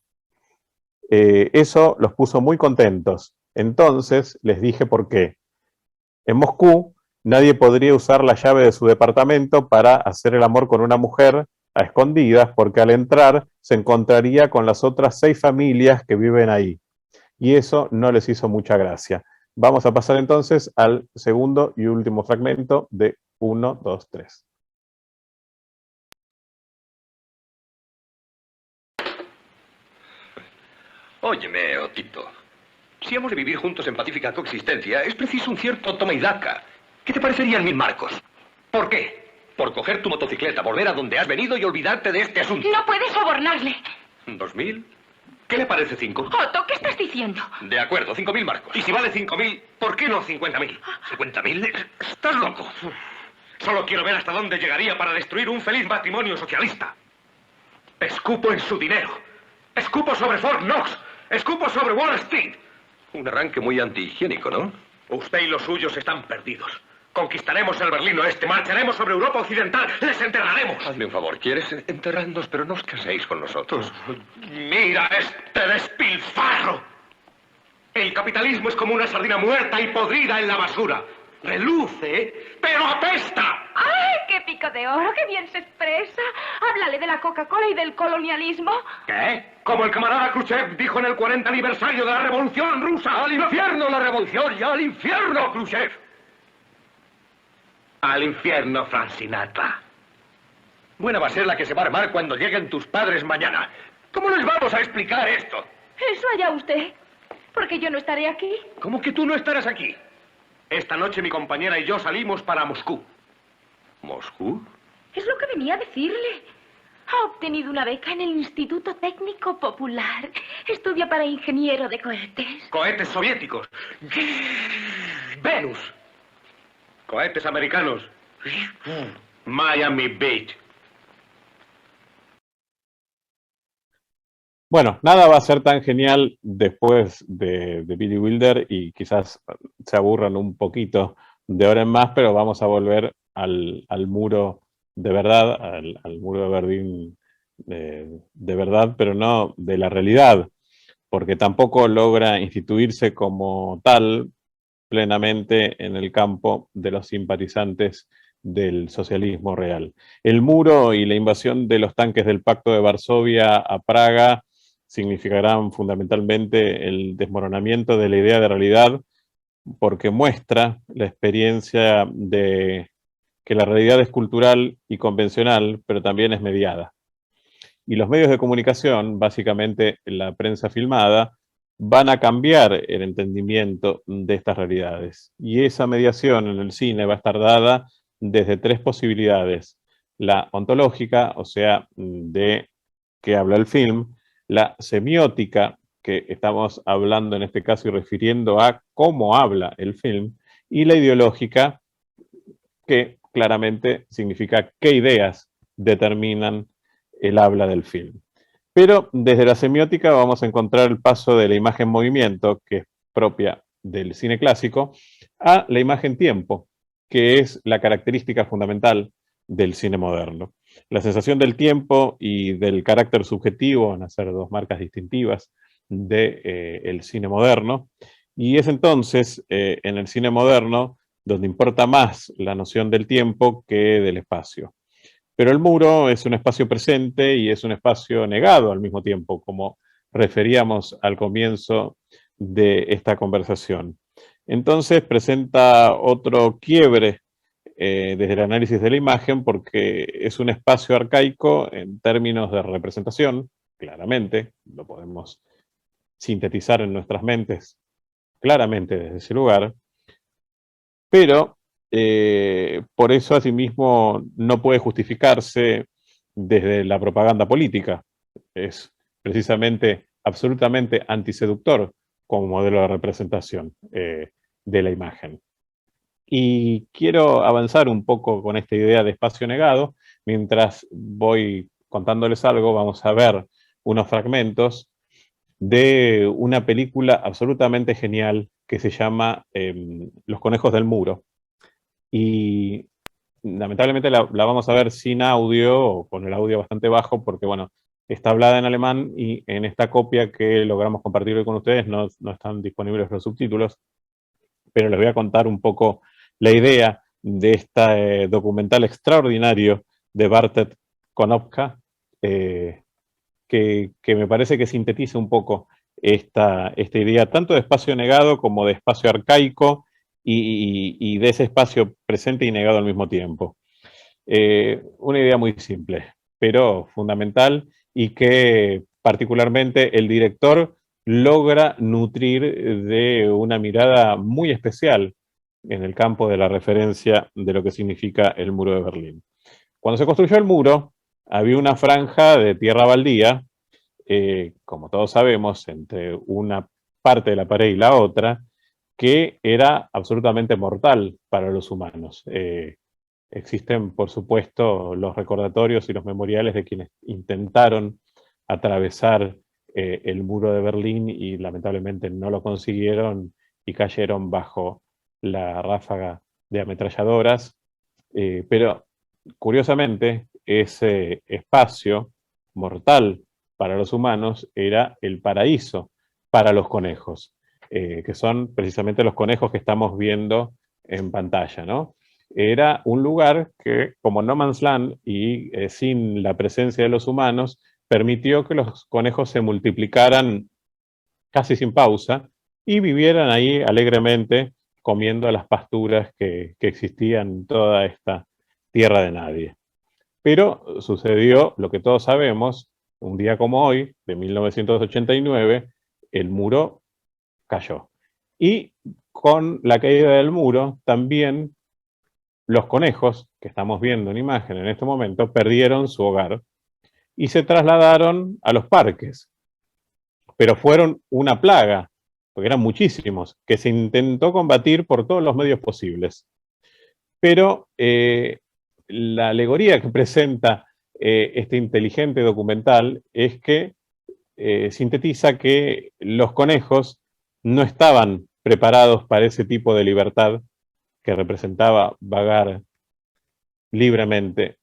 Eso los puso muy contentos. Entonces les dije por qué. En Moscú nadie podría usar la llave de su departamento para hacer el amor con una mujer a escondidas, porque al entrar se encontraría con las otras 6 familias que viven ahí. Y eso no les hizo mucha gracia. Vamos a pasar entonces al segundo y último fragmento de 1, 2, 3. Óyeme, Otito. Si hemos de vivir juntos en pacífica coexistencia, es preciso un cierto toma y daca. ¿Qué te parecerían 1000 marcos? ¿Por qué? Por coger tu motocicleta, volver a donde has venido y olvidarte de este asunto. No puedes sobornarle. ¿2000? ¿Qué le parece 5? Otto, ¿qué estás diciendo? De acuerdo, 5000 marcos. Y si vale 5000, ¿por qué no 50.000? ¿50.000? Estás loco. Solo quiero ver hasta dónde llegaría para destruir un feliz matrimonio socialista. Escupo en su dinero. Escupo sobre Fort Knox. Escupo sobre Wall Street. Un arranque muy antihigiénico, ¿no? Usted y los suyos están perdidos. Conquistaremos el Berlín Oeste, marcharemos sobre Europa Occidental, les enterraremos. Hazme un favor, ¿quieres enterrarnos? Pero no os caséis con nosotros. Mira este despilfarro. El capitalismo es como una sardina muerta y podrida en la basura. Reluce, pero apesta. ¡Ay, qué pico de oro! ¡Qué bien se expresa! Háblale de la Coca-Cola y del colonialismo. ¿Qué? Como el camarada Khrushchev dijo en el 40 aniversario de la Revolución Rusa. ¡Al infierno la revolución y al infierno, Khrushchev! Al infierno, Frank Sinatra. Buena va a ser la que se va a armar cuando lleguen tus padres mañana. ¿Cómo les vamos a explicar esto? Eso allá usted. Porque yo no estaré aquí. ¿Cómo que tú no estarás aquí? Esta noche mi compañera y yo salimos para Moscú. ¿Moscú? Es lo que venía a decirle. Ha obtenido una beca en el Instituto Técnico Popular. Estudia para ingeniero de cohetes. Cohetes soviéticos. Venus. Cohetes americanos. Miami Beach. Bueno, nada va a ser tan genial después de Billy Wilder y quizás se aburran un poquito de ahora en más, pero vamos a volver al muro de verdad, al muro de Berlín de verdad, pero no de la realidad, porque tampoco logra instituirse como tal plenamente en el campo de los simpatizantes del socialismo real. El muro y la invasión de los tanques del Pacto de Varsovia a Praga significarán fundamentalmente el desmoronamiento de la idea de realidad, porque muestra la experiencia de que la realidad es cultural y convencional, pero también es mediada. Y los medios de comunicación, básicamente la prensa filmada, van a cambiar el entendimiento de estas realidades. Y esa mediación en el cine va a estar dada desde tres posibilidades. La ontológica, o sea, de qué habla el film; la semiótica, que estamos hablando en este caso y refiriendo a cómo habla el film; y la ideológica, que claramente significa qué ideas determinan el habla del film. Pero desde la semiótica vamos a encontrar el paso de la imagen-movimiento, que es propia del cine clásico, a la imagen-tiempo, que es la característica fundamental del cine moderno. La sensación del tiempo y del carácter subjetivo van a ser dos marcas distintivas del cine moderno, y es entonces en el cine moderno donde importa más la noción del tiempo que del espacio. Pero el muro es un espacio presente y es un espacio negado al mismo tiempo, como referíamos al comienzo de esta conversación. Entonces presenta otro quiebre desde el análisis de la imagen, porque es un espacio arcaico en términos de representación, claramente, lo podemos sintetizar en nuestras mentes claramente desde ese lugar, pero por eso asimismo no puede justificarse desde la propaganda política. Es precisamente absolutamente antiseductor como modelo de representación de la imagen. Y quiero avanzar un poco con esta idea de espacio negado. Mientras voy contándoles algo, vamos a ver unos fragmentos de una película absolutamente genial que se llama Los conejos del muro. Y lamentablemente la vamos a ver sin audio, o con el audio bastante bajo, porque bueno, está hablada en alemán y en esta copia que logramos compartir hoy con ustedes no están disponibles los subtítulos, pero les voy a contar un poco la idea de este documental extraordinario de Bartek Konopka, que me parece que sintetiza un poco esta idea tanto de espacio negado como de espacio arcaico, y de ese espacio presente y negado al mismo tiempo. Una idea muy simple, pero fundamental, y que particularmente el director logra nutrir de una mirada muy especial en el campo de la referencia de lo que significa el muro de Berlín. Cuando se construyó el muro, había una franja de tierra baldía, como todos sabemos, entre una parte de la pared y la otra, que era absolutamente mortal para los humanos. Existen, por supuesto, los recordatorios y los memoriales de quienes intentaron atravesar el muro de Berlín y lamentablemente no lo consiguieron y cayeron bajo la ráfaga de ametralladoras. Pero, curiosamente, ese espacio mortal para los humanos era el paraíso para los conejos. Que son precisamente los conejos que estamos viendo en pantalla, ¿no? Era un lugar que, como No Man's Land y sin la presencia de los humanos, permitió que los conejos se multiplicaran casi sin pausa y vivieran ahí alegremente comiendo las pasturas que existían en toda esta tierra de nadie. Pero sucedió lo que todos sabemos: un día como hoy, de 1989, el muro cayó. Y con la caída del muro, también los conejos, que estamos viendo en imagen en este momento, perdieron su hogar y se trasladaron a los parques. Pero fueron una plaga porque eran muchísimos, que se intentó combatir por todos los medios posibles. Pero la alegoría que presenta este inteligente documental es que sintetiza que los conejos no estaban preparados para ese tipo de libertad que representaba vagar libremente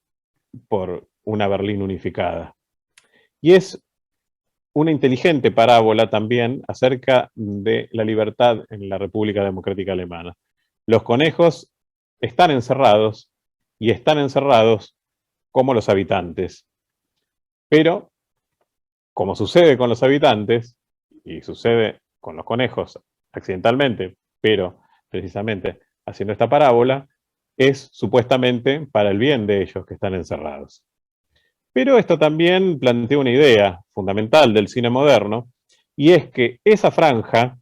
por una Berlín unificada. Y es una inteligente parábola también acerca de la libertad en la República Democrática Alemana. Los conejos están encerrados y están encerrados como los habitantes. Pero, como sucede con los habitantes, y sucede con los conejos accidentalmente, pero precisamente haciendo esta parábola, es supuestamente para el bien de ellos que están encerrados. Pero esto también plantea una idea fundamental del cine moderno, y es que esa franja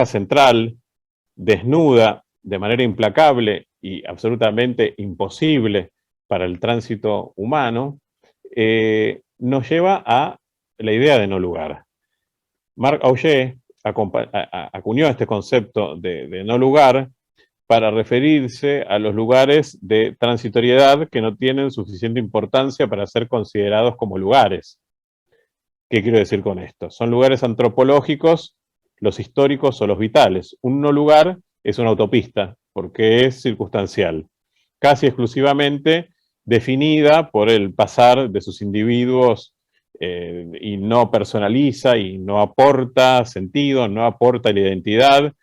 central, desnuda de manera implacable y absolutamente imposible para el tránsito humano, nos lleva a la idea de no lugar. Marc Augé acuñó este concepto de no lugar para referirse a los lugares de transitoriedad que no tienen suficiente importancia para ser considerados como lugares. ¿Qué quiero decir con esto? Son lugares antropológicos, los históricos o los vitales. Un no lugar es una autopista, porque es circunstancial, casi exclusivamente definida por el pasar de sus individuos y no personaliza y no aporta sentido, no aporta la identidad,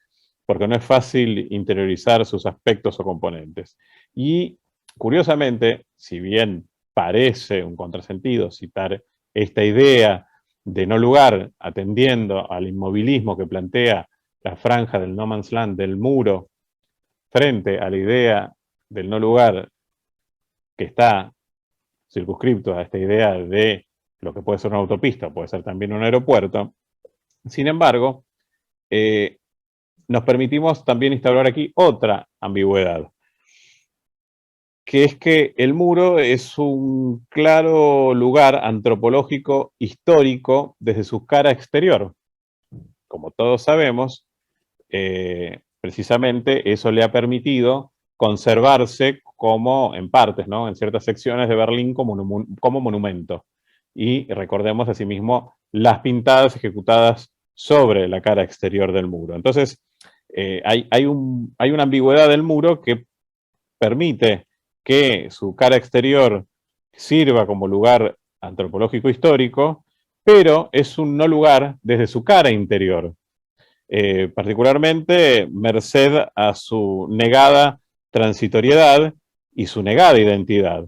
porque no es fácil interiorizar sus aspectos o componentes. Y, curiosamente, si bien parece un contrasentido citar esta idea de no lugar, atendiendo al inmovilismo que plantea la franja del no man's land, del muro, frente a la idea del no lugar que está circunscripto a esta idea de lo que puede ser una autopista, puede ser también un aeropuerto. Sin embargo, nos permitimos también instaurar aquí otra ambigüedad, que es que el muro es un claro lugar antropológico histórico desde su cara exterior. Como todos sabemos, precisamente eso le ha permitido conservarse como, en partes, ¿no?, en ciertas secciones de Berlín como monumento. Y recordemos asimismo las pintadas ejecutadas sobre la cara exterior del muro. Entonces, hay una ambigüedad del muro que permite que su cara exterior sirva como lugar antropológico histórico, pero es un no lugar desde su cara interior, particularmente merced a su negada transitoriedad y su negada identidad.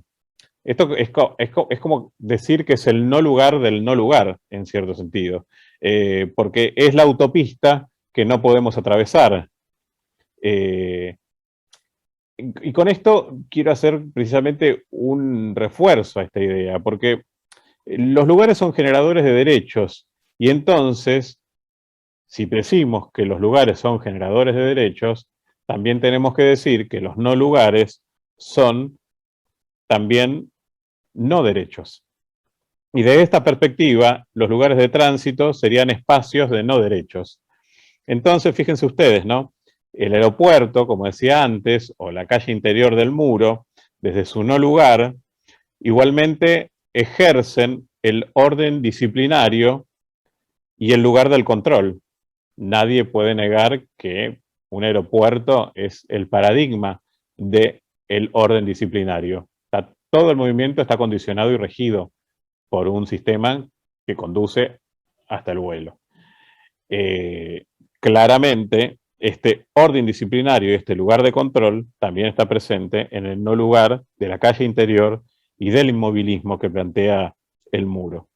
Esto es como decir que es el no lugar del no lugar, en cierto sentido, porque es la autopista que no podemos atravesar. Y con esto quiero hacer precisamente un refuerzo a esta idea, porque los lugares son generadores de derechos, y entonces, si decimos que los lugares son generadores de derechos, también tenemos que decir que los no lugares son también no derechos. Y de esta perspectiva, los lugares de tránsito serían espacios de no derechos. Entonces, fíjense ustedes, ¿no? El aeropuerto, como decía antes, o la calle interior del muro, desde su no lugar, igualmente ejercen el orden disciplinario y el lugar del control. Nadie puede negar que un aeropuerto es el paradigma del orden disciplinario. Todo el movimiento está condicionado y regido por un sistema que conduce hasta el vuelo. Claramente, este orden disciplinario y este lugar de control también está presente en el no lugar de la calle interior y del inmovilismo que plantea el muro.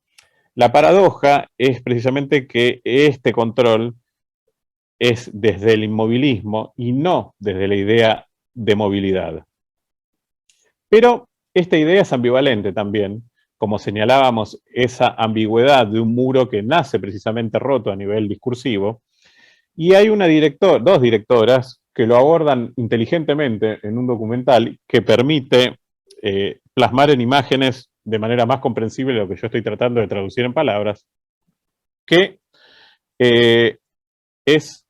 La paradoja es precisamente que este control es desde el inmovilismo y no desde la idea de movilidad. Pero esta idea es ambivalente también, como señalábamos, esa ambigüedad de un muro que nace precisamente roto a nivel discursivo. Y hay dos directoras que lo abordan inteligentemente en un documental que permite plasmar en imágenes de manera más comprensible lo que yo estoy tratando de traducir en palabras, que es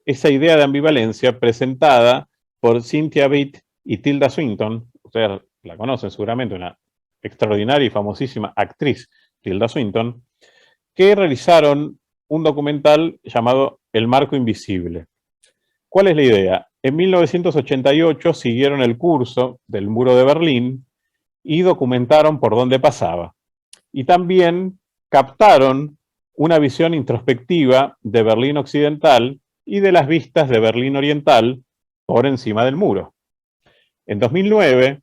esa idea de ambivalencia presentada por Cynthia Bitt y Tilda Swinton. Ustedes la conocen seguramente, una extraordinaria y famosísima actriz, Tilda Swinton, que realizaron un documental llamado El Marco Invisible. ¿Cuál es la idea? En 1988 siguieron el curso del Muro de Berlín y documentaron por dónde pasaba. Y también captaron una visión introspectiva de Berlín Occidental y de las vistas de Berlín Oriental por encima del muro. En 2009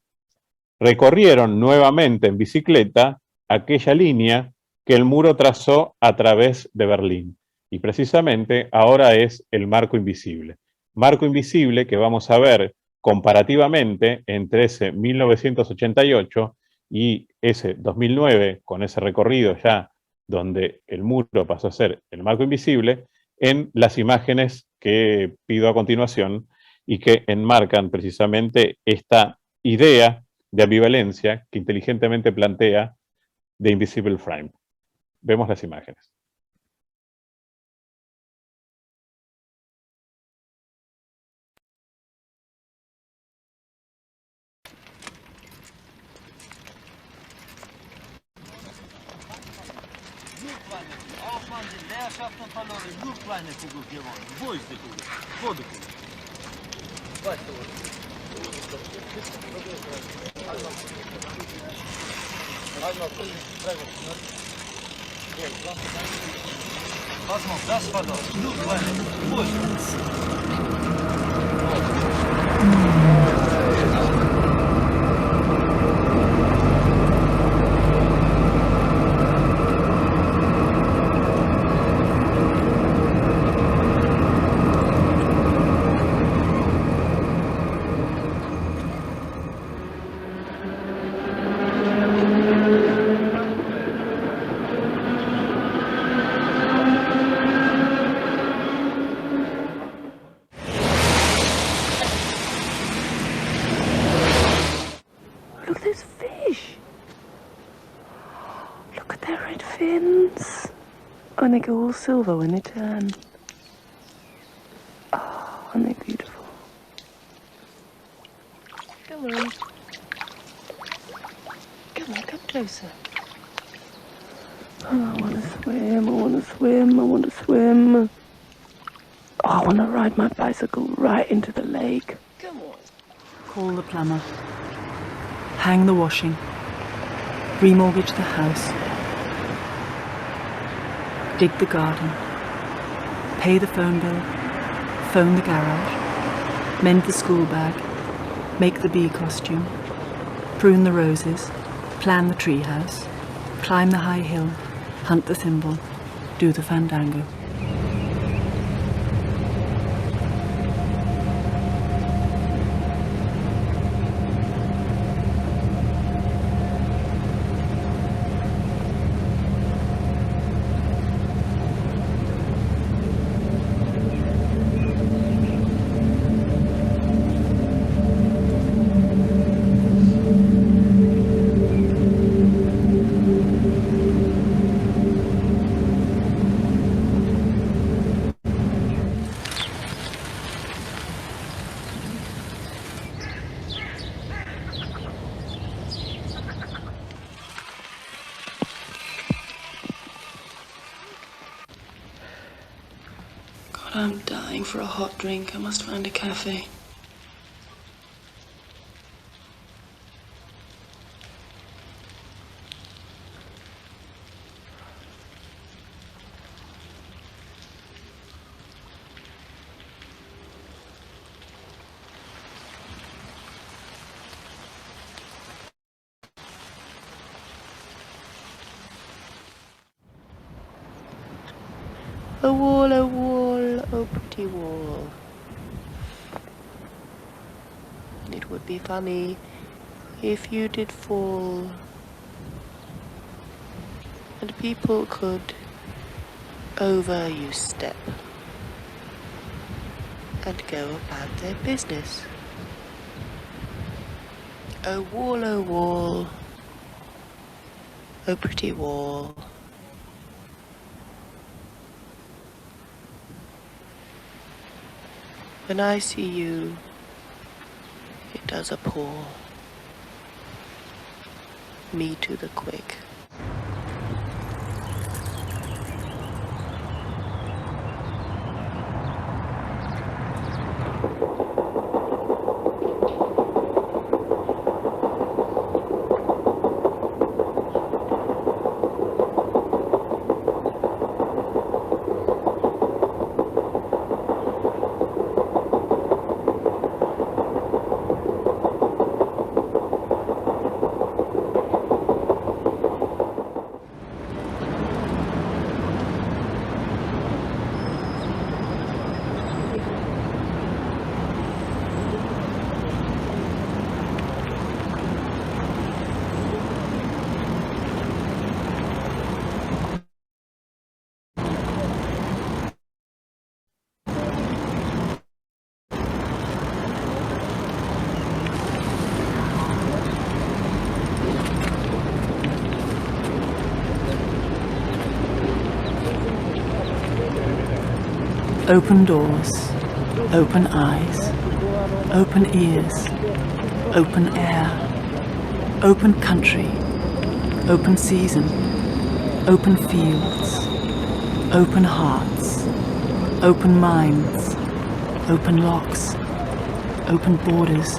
recorrieron nuevamente en bicicleta aquella línea que el muro trazó a través de Berlín. Y precisamente ahora es el Marco Invisible. Marco Invisible que vamos a ver comparativamente entre ese 1988 y ese 2009, con ese recorrido ya donde el muro pasó a ser el Marco Invisible, en las imágenes que pido a continuación y que enmarcan precisamente esta idea de ambivalencia que inteligentemente plantea The Invisible Frame. Vemos las imágenes. Ausland in Leerschaften verloren, nur kleine Kugel gewonnen. Wo ist die Kugel? Wo die Kugel? Weißt du was? Pass mal, das verloren, nur kleine Kugel. Wo ist das? And they go all silver when they turn. Oh, and they're beautiful. Come on. Come on, come closer. Oh, I want to swim, I want to swim, I want to swim. Oh, I want to ride my bicycle right into the lake. Come on. Call the plumber. Hang the washing. Remortgage the house. Dig the garden, pay the phone bill, phone the garage, mend the school bag, make the bee costume, prune the roses, plan the treehouse, climb the high hill, hunt the thimble, do the fandango. I'm dying for a hot drink. I must find a cafe. A wall, oh pretty wall. It would be funny if you did fall, and people could over you step and go about their business. Oh wall, oh pretty wall. When I see you, it does appall me to the quick. Open doors, open eyes, open ears, open air, open country, open season, open fields, open hearts, open minds, open locks, open borders,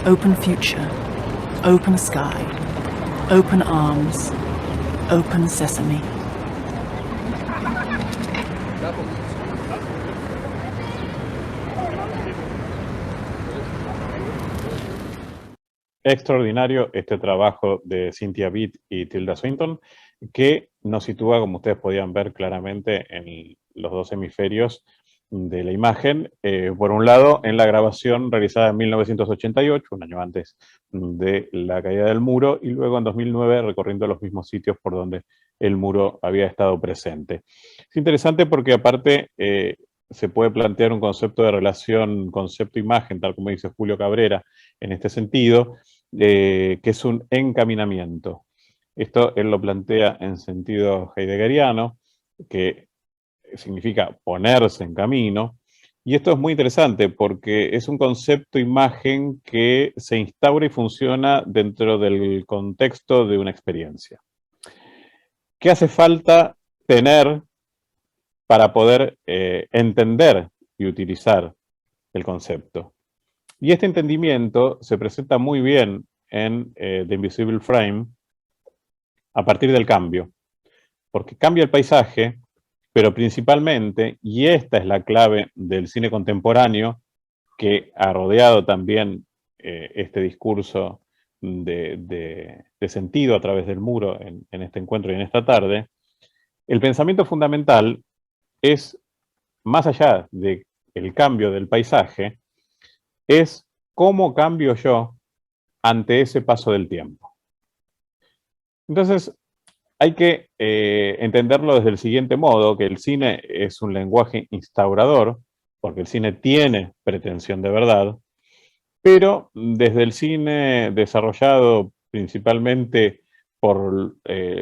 open future, open sky, open arms, open sesame. Extraordinario este trabajo de Cynthia Beat y Tilda Swinton, que nos sitúa, como ustedes podían ver claramente, en los dos hemisferios de la imagen. Por un lado, en la grabación realizada en 1988, un año antes de la caída del muro, y luego en 2009 recorriendo los mismos sitios por donde el muro había estado presente. Es interesante porque aparte se puede plantear un concepto de relación concepto-imagen, tal como dice Julio Cabrera, en este sentido, que es un encaminamiento. Esto él lo plantea en sentido heideggeriano, que significa ponerse en camino, y esto es muy interesante porque es un concepto-imagen que se instaura y funciona dentro del contexto de una experiencia. ¿Qué hace falta tener para poder entender y utilizar el concepto? Y este entendimiento se presenta muy bien en The Invisible Frame a partir del cambio, porque cambia el paisaje, pero principalmente, y esta es la clave del cine contemporáneo, que ha rodeado también este discurso de sentido a través del muro en este encuentro y en esta tarde, el pensamiento fundamental es, más allá del cambio del paisaje, es cómo cambio yo ante ese paso del tiempo. Entonces, hay que entenderlo desde el siguiente modo, que el cine es un lenguaje instaurador, porque el cine tiene pretensión de verdad, pero desde el cine desarrollado principalmente por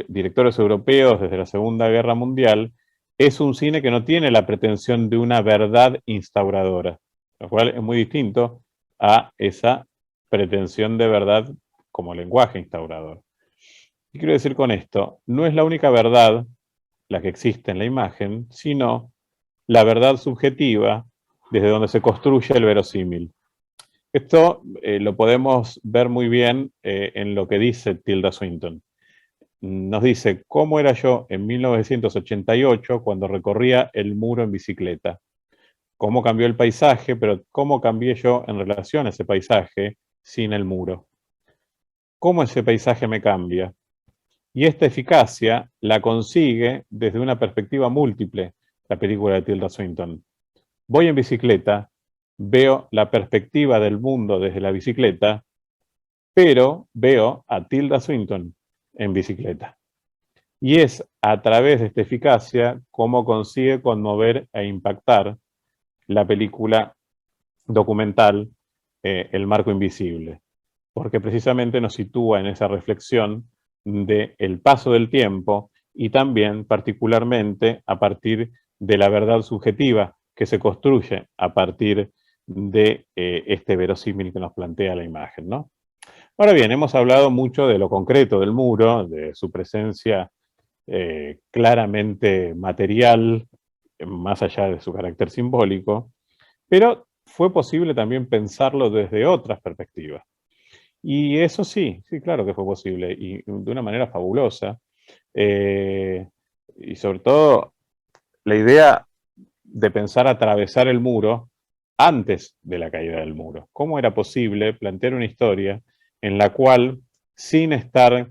directores europeos desde la Segunda Guerra Mundial, es un cine que no tiene la pretensión de una verdad instauradora, lo cual es muy distinto a esa pretensión de verdad como lenguaje instaurador. ¿Qué quiero decir con esto? No es la única verdad la que existe en la imagen, sino la verdad subjetiva desde donde se construye el verosímil. Esto lo podemos ver muy bien en lo que dice Tilda Swinton. Nos dice, ¿cómo era yo en 1988 cuando recorría el muro en bicicleta? ¿Cómo cambió el paisaje, pero cómo cambié yo en relación a ese paisaje sin el muro? ¿Cómo ese paisaje me cambia? Y esta eficacia la consigue desde una perspectiva múltiple, la película de Tilda Swinton. Voy en bicicleta, veo la perspectiva del mundo desde la bicicleta, pero veo a Tilda Swinton en bicicleta. Y es a través de esta eficacia cómo consigue conmover e impactar la película documental El marco invisible, porque precisamente nos sitúa en esa reflexión del paso del tiempo y también particularmente a partir de la verdad subjetiva que se construye a partir de este verosímil que nos plantea la imagen, ¿no? Ahora bien, hemos hablado mucho de lo concreto del muro, de su presencia claramente material, más allá de su carácter simbólico, pero fue posible también pensarlo desde otras perspectivas. Y eso sí, claro que fue posible, y de una manera fabulosa. Y sobre todo, la idea de pensar atravesar el muro antes de la caída del muro. ¿Cómo era posible plantear una historia en la cual, sin estar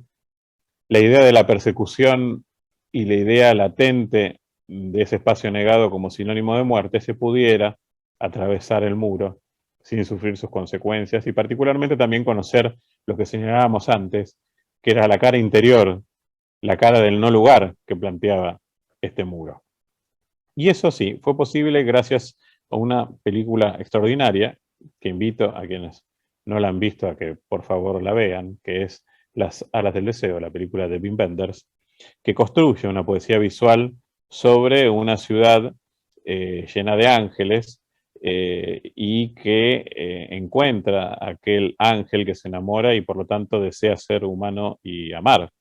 la idea de la persecución y la idea latente de ese espacio negado como sinónimo de muerte, se pudiera atravesar el muro sin sufrir sus consecuencias, y particularmente también conocer lo que señalábamos antes, que era la cara interior, la cara del no lugar que planteaba este muro? Y eso sí, fue posible gracias a una película extraordinaria, que invito a quienes no la han visto a que por favor la vean, que es Las alas del deseo, la película de Wim Wenders, que construye una poesía visual sobre una ciudad llena de ángeles, y que encuentra aquel ángel que se enamora y por lo tanto desea ser humano y amar.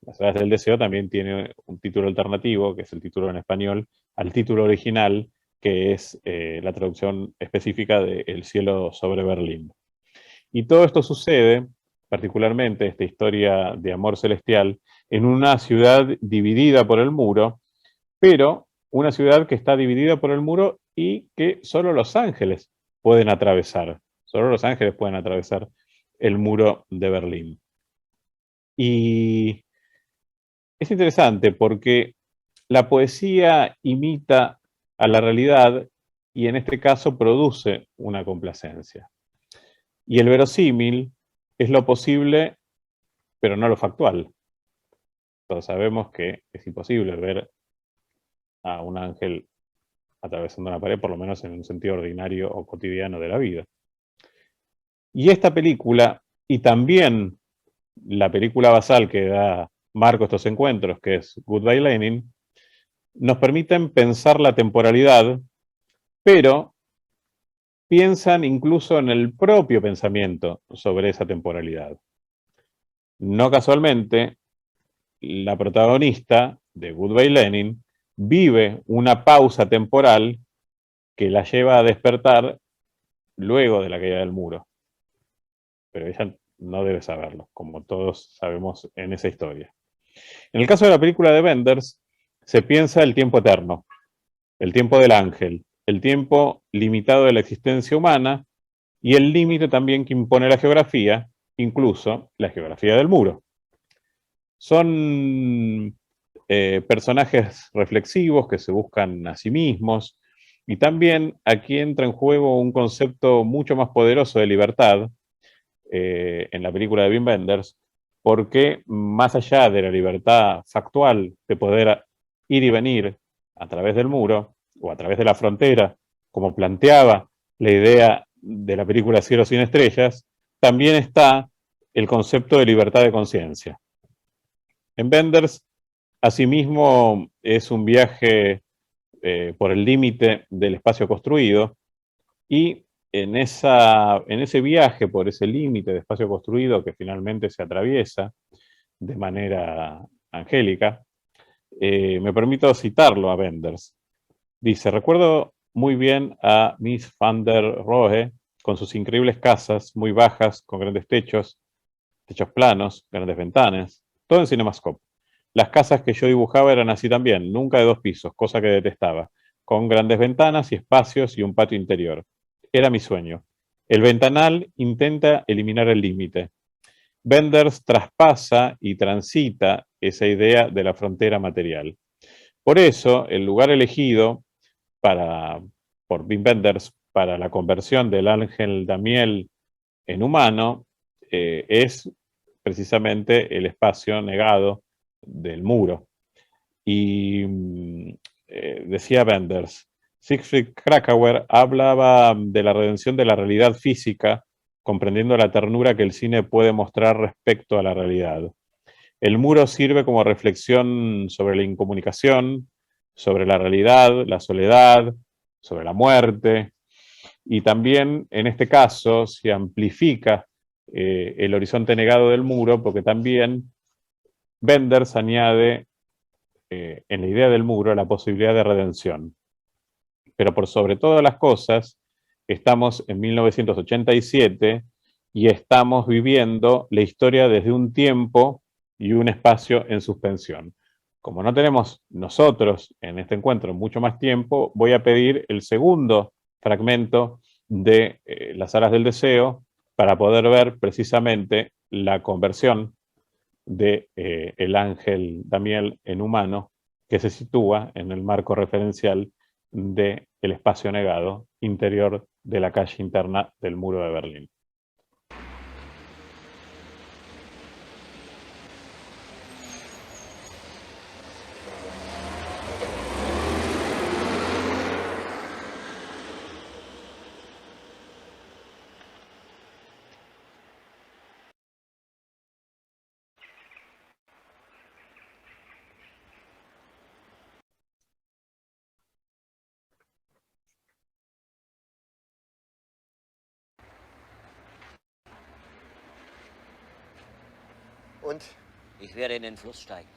Las alas del deseo también tiene un título alternativo, que es el título en español, al título original, que es la traducción específica de El cielo sobre Berlín. Y todo esto sucede, particularmente esta historia de amor celestial, en una ciudad dividida por el muro, pero una ciudad que está dividida por el muro y que solo los ángeles pueden atravesar. Solo los ángeles pueden atravesar el muro de Berlín. Y es interesante porque la poesía imita a la realidad y en este caso produce una complacencia. Y el verosímil es lo posible, pero no lo factual. Todos sabemos que es imposible ver a un ángel atravesando una pared, por lo menos en un sentido ordinario o cotidiano de la vida. Y esta película, y también la película basal que da marco a estos encuentros, que es Goodbye Lenin, nos permiten pensar la temporalidad, pero piensan incluso en el propio pensamiento sobre esa temporalidad. No casualmente, la protagonista de Goodbye Lenin vive una pausa temporal que la lleva a despertar luego de la caída del muro. Pero ella no debe saberlo, como todos sabemos en esa historia. En el caso de la película de Wenders, se piensa el tiempo eterno, el tiempo del ángel, el tiempo limitado de la existencia humana y el límite también que impone la geografía, incluso la geografía del muro. Son personajes reflexivos que se buscan a sí mismos, y también aquí entra en juego un concepto mucho más poderoso de libertad en la película de Wim Wenders, porque más allá de la libertad factual de poder ir y venir a través del muro o a través de la frontera, como planteaba la idea de la película Cielo sin estrellas, también está el concepto de libertad de conciencia. En Wenders, asimismo, es un viaje por el límite del espacio construido, y en ese viaje por ese límite de espacio construido que finalmente se atraviesa de manera angélica, me permito citarlo a Wenders. Dice: recuerdo muy bien a Miss van der Rohe con sus increíbles casas muy bajas, con grandes techos planos, grandes ventanas, todo en Cinemascope. Las casas que yo dibujaba eran así también, nunca de 2 pisos, cosa que detestaba, con grandes ventanas y espacios y un patio interior. Era mi sueño. El ventanal intenta eliminar el límite. Wenders traspasa y transita esa idea de la frontera material. Por eso, el lugar elegido por Wim Wenders para la conversión del ángel Damiel en humano es precisamente el espacio negado del muro. Y decía Wenders, Siegfried Krakauer hablaba de la redención de la realidad física, comprendiendo la ternura que el cine puede mostrar respecto a la realidad. El muro sirve como reflexión sobre la incomunicación, sobre la realidad, la soledad, sobre la muerte. y también en este caso se amplifica el horizonte negado del muro, porque también Wenders añade en la idea del muro la posibilidad de redención. Pero por sobre todas las cosas, estamos en 1987 y estamos viviendo la historia desde un tiempo y un espacio en suspensión. Como no tenemos nosotros en este encuentro mucho más tiempo, voy a pedir el segundo fragmento de Las alas del deseo para poder ver precisamente la conversión de el ángel Damiel en humano, que se sitúa en el marco referencial del espacio negado interior de la calle interna del muro de Berlín. Und? Ich werde in den Fluss steigen.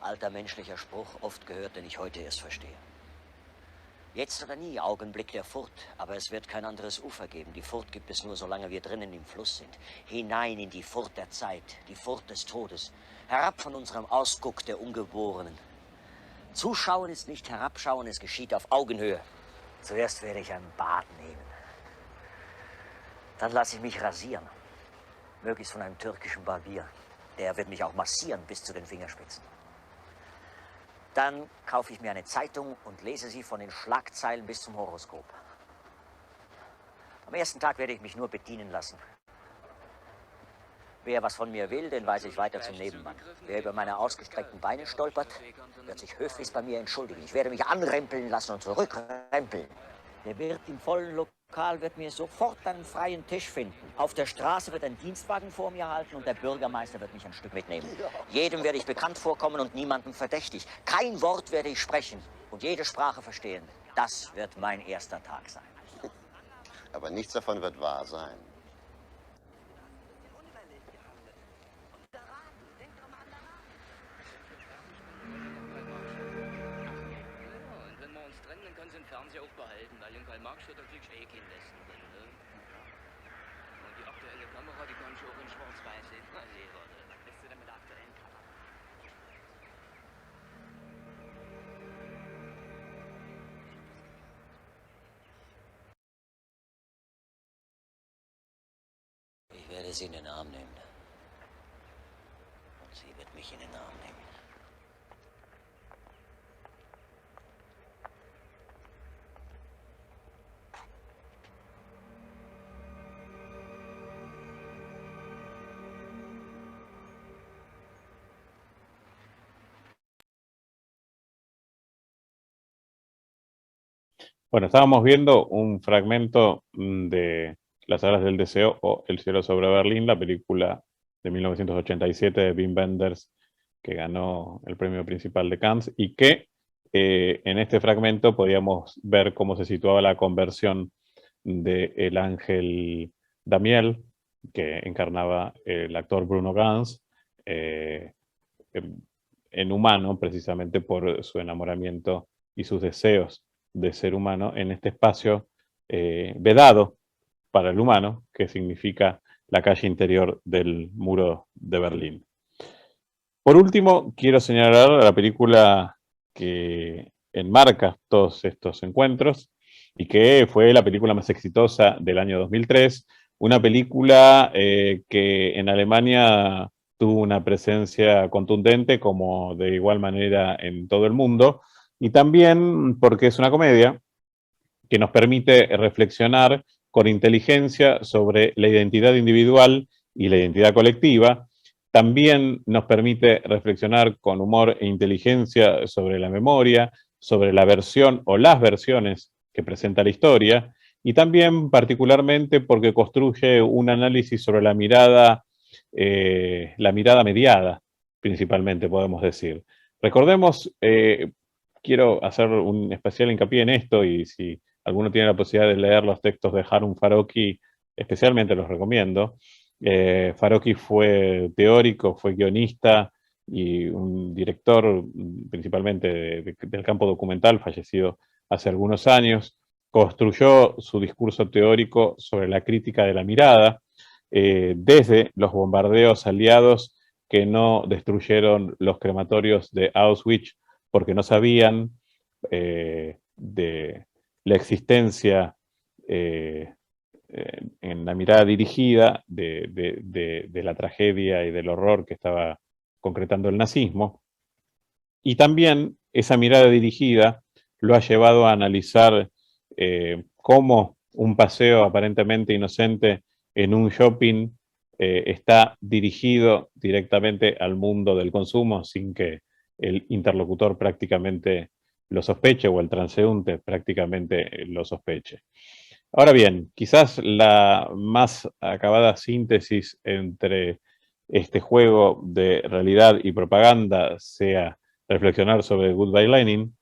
Alter menschlicher Spruch, oft gehört, den ich heute erst verstehe. Jetzt oder nie, Augenblick der Furt, aber es wird kein anderes Ufer geben. Die Furt gibt es nur, solange wir drinnen im Fluss sind. Hinein in die Furt der Zeit, die Furt des Todes. Herab von unserem Ausguck der Ungeborenen. Zuschauen ist nicht herabschauen, es geschieht auf Augenhöhe. Zuerst werde ich ein Bad nehmen. Dann lasse ich mich rasieren. Möglichst von einem türkischen Barbier. Der wird mich auch massieren bis zu den Fingerspitzen. Dann kaufe ich mir eine Zeitung und lese sie von den Schlagzeilen bis zum Horoskop. Am ersten Tag werde ich mich nur bedienen lassen. Wer was von mir will, den weise ich weiter zum Nebenmann. Wer über meine ausgestreckten Beine stolpert, wird sich höflichst bei mir entschuldigen. Ich werde mich anrempeln lassen und zurückrempeln. Der Wirt im vollen Lokal wird mir sofort einen freien Tisch finden. Auf der Straße wird ein Dienstwagen vor mir halten und der Bürgermeister wird mich ein Stück mitnehmen. Jedem werde ich bekannt vorkommen und niemandem verdächtig. Kein Wort werde ich sprechen und jede Sprache verstehen. Das wird mein erster Tag sein. Aber nichts davon wird wahr sein. Fernseher auch behalten, weil in Karl-Marx steht, da kriegst du eh kein Westen drin, ne? Und die aktuelle Kamera, die kannst du auch in schwarz-weiß sehen. Na, sehen wir, ne? Was bist du denn mit der aktuellen Kamera? Ich werde sie in den Arm nehmen. Und sie wird mich in den Arm nehmen. Bueno, estábamos viendo un fragmento de Las alas del deseo o El cielo sobre Berlín, la película de 1987 de Wim Wenders, que ganó el premio principal de Cannes, y que en este fragmento podíamos ver cómo se situaba la conversión del ángel Damiel, que encarnaba el actor Bruno Ganz, en humano, precisamente por su enamoramiento y sus deseos de ser humano en este espacio vedado para el humano, que significa la calle interior del muro de Berlín. Por último, quiero señalar la película que enmarca todos estos encuentros y que fue la película más exitosa del año 2003, una película que en Alemania tuvo una presencia contundente, como de igual manera en todo el mundo, y también porque es una comedia que nos permite reflexionar con inteligencia sobre la identidad individual y la identidad colectiva. También nos permite reflexionar con humor e inteligencia sobre la memoria, sobre la versión o las versiones que presenta la historia, y también particularmente porque construye un análisis sobre la mirada mediada, principalmente podemos decir. Recordemos, quiero hacer un especial hincapié en esto, y si alguno tiene la posibilidad de leer los textos de Harun Farokhi, especialmente los recomiendo. Farokhi fue teórico, fue guionista y un director principalmente del campo documental, fallecido hace algunos años. Construyó su discurso teórico sobre la crítica de la mirada, desde los bombardeos aliados que no destruyeron los crematorios de Auschwitz porque no sabían de la existencia en la mirada dirigida de la tragedia y del horror que estaba concretando el nazismo. Y también esa mirada dirigida lo ha llevado a analizar cómo un paseo aparentemente inocente en un shopping está dirigido directamente al mundo del consumo sin que el interlocutor prácticamente lo sospeche o el transeúnte prácticamente lo sospeche. Ahora bien, quizás la más acabada síntesis entre este juego de realidad y propaganda sea reflexionar sobre Goodbye Lenin,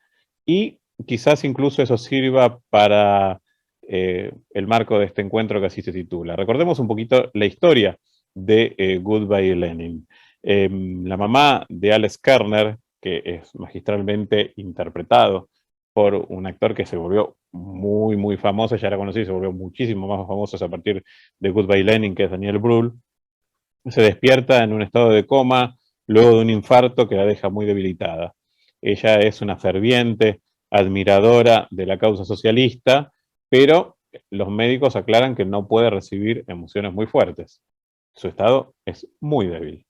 y quizás incluso eso sirva para el marco de este encuentro que así se titula. Recordemos un poquito la historia de Goodbye Lenin. La mamá de Alex Kerner, que es magistralmente interpretado por un actor que se volvió muy famoso, ya era conocido, se volvió muchísimo más famoso a partir de Goodbye Lenin, que es Daniel Brühl, se despierta en un estado de coma luego de un infarto que la deja muy debilitada. Ella es una ferviente admiradora de la causa socialista, pero los médicos aclaran que no puede recibir emociones muy fuertes. Su estado es muy débil.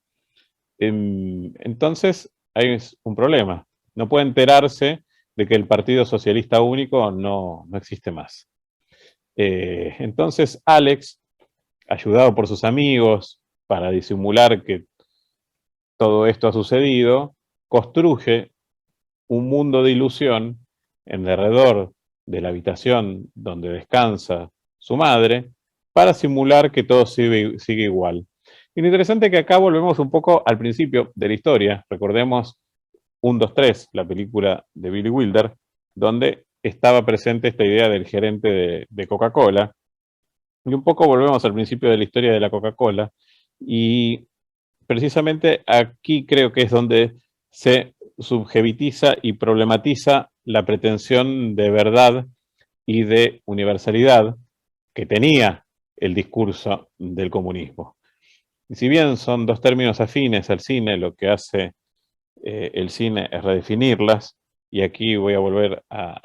Entonces hay un problema. No puede enterarse de que el Partido Socialista Único no existe más. Entonces Alex, ayudado por sus amigos para disimular que todo esto ha sucedido, construye un mundo de ilusión en derredor de la habitación donde descansa su madre, para simular que todo sigue igual. Y lo interesante es que acá volvemos un poco al principio de la historia. Recordemos 1, 2, 3, la película de Billy Wilder, donde estaba presente esta idea del gerente de Coca-Cola. Y un poco volvemos al principio de la historia de la Coca-Cola. Y precisamente aquí creo que es donde se subjetiviza y problematiza la pretensión de verdad y de universalidad que tenía el discurso del comunismo. Y si bien son dos términos afines al cine, lo que hace el cine es redefinirlas, y aquí voy a volver a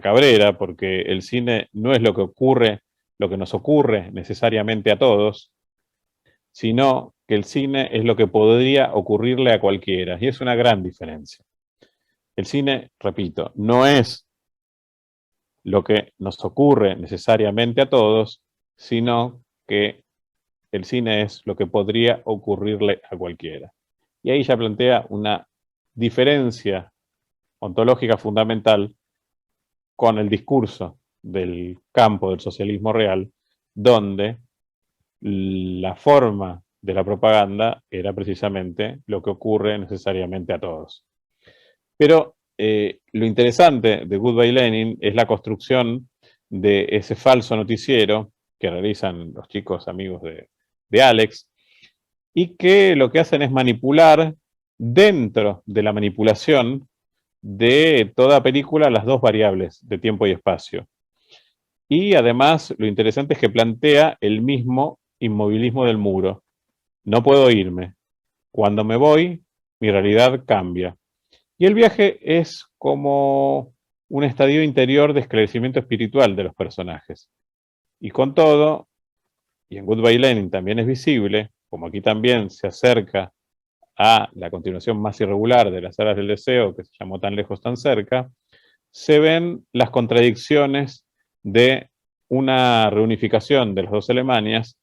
Cabrera, porque el cine no es lo que ocurre, lo que nos ocurre necesariamente a todos, sino que el cine es lo que podría ocurrirle a cualquiera, y es una gran diferencia. El cine, repito, no es lo que nos ocurre necesariamente a todos, sino que el cine es lo que podría ocurrirle a cualquiera. Y ahí ya plantea una diferencia ontológica fundamental con el discurso del campo del socialismo real, donde la forma de la propaganda era precisamente lo que ocurre necesariamente a todos. Pero lo interesante de Goodbye Lenin es la construcción de ese falso noticiero que realizan los chicos amigos de Alex, y que lo que hacen es manipular dentro de la manipulación de toda película las dos variables de tiempo y espacio. Y además lo interesante es que plantea el mismo inmovilismo del muro. No puedo irme. Cuando me voy, mi realidad cambia. Y el viaje es como un estadio interior de esclarecimiento espiritual de los personajes. Y con todo, y en Goodbye Lenin también es visible, como aquí también se acerca a la continuación más irregular de las Alas del Deseo, que se llamó Tan lejos, tan cerca, se ven las contradicciones de una reunificación de las dos Alemanias,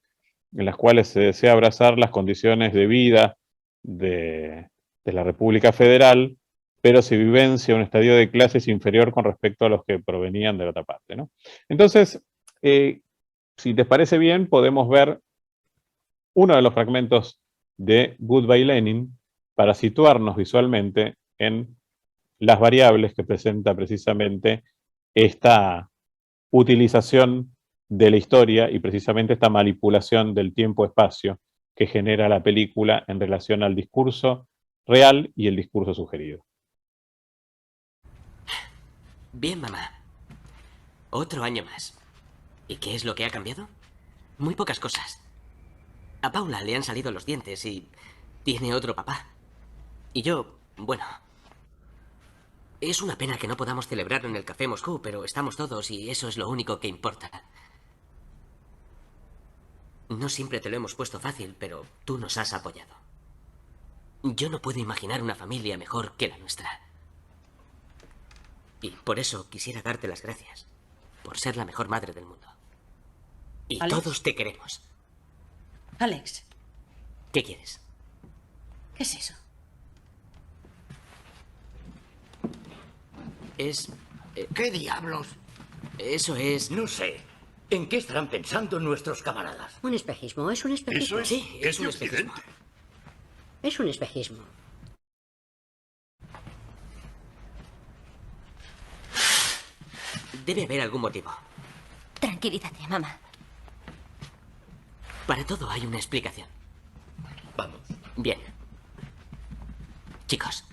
en las cuales se desea abrazar las condiciones de vida de la República Federal, pero se vivencia un estadio de clases inferior con respecto a los que provenían de la otra parte, ¿no? Entonces, si te parece bien, podemos ver uno de los fragmentos de Goodbye Lenin para situarnos visualmente en las variables que presenta precisamente esta utilización de la historia y precisamente esta manipulación del tiempo-espacio que genera la película en relación al discurso real y el discurso sugerido. Bien, mamá. Otro año más. ¿Y qué es lo que ha cambiado? Muy pocas cosas. A Paula le han salido los dientes y tiene otro papá. Y yo, bueno... Es una pena que no podamos celebrar en el Café Moscú, pero estamos todos y eso es lo único que importa. No siempre te lo hemos puesto fácil, pero tú nos has apoyado. Yo no puedo imaginar una familia mejor que la nuestra. Y por eso quisiera darte las gracias. Por ser la mejor madre del mundo. Y Alex. todos te queremos. Alex, ¿Qué quieres? ¿qué es eso? Es... ¿Qué diablos? Eso es... No sé. ¿En qué estarán pensando nuestros camaradas? Un espejismo, es un espejismo. Eso es, Sí, es un de espejismo. Occidente. Es un espejismo. Debe haber algún motivo. Tranquilízate, mamá. Para todo hay una explicación. Vamos. Bien. Chicos,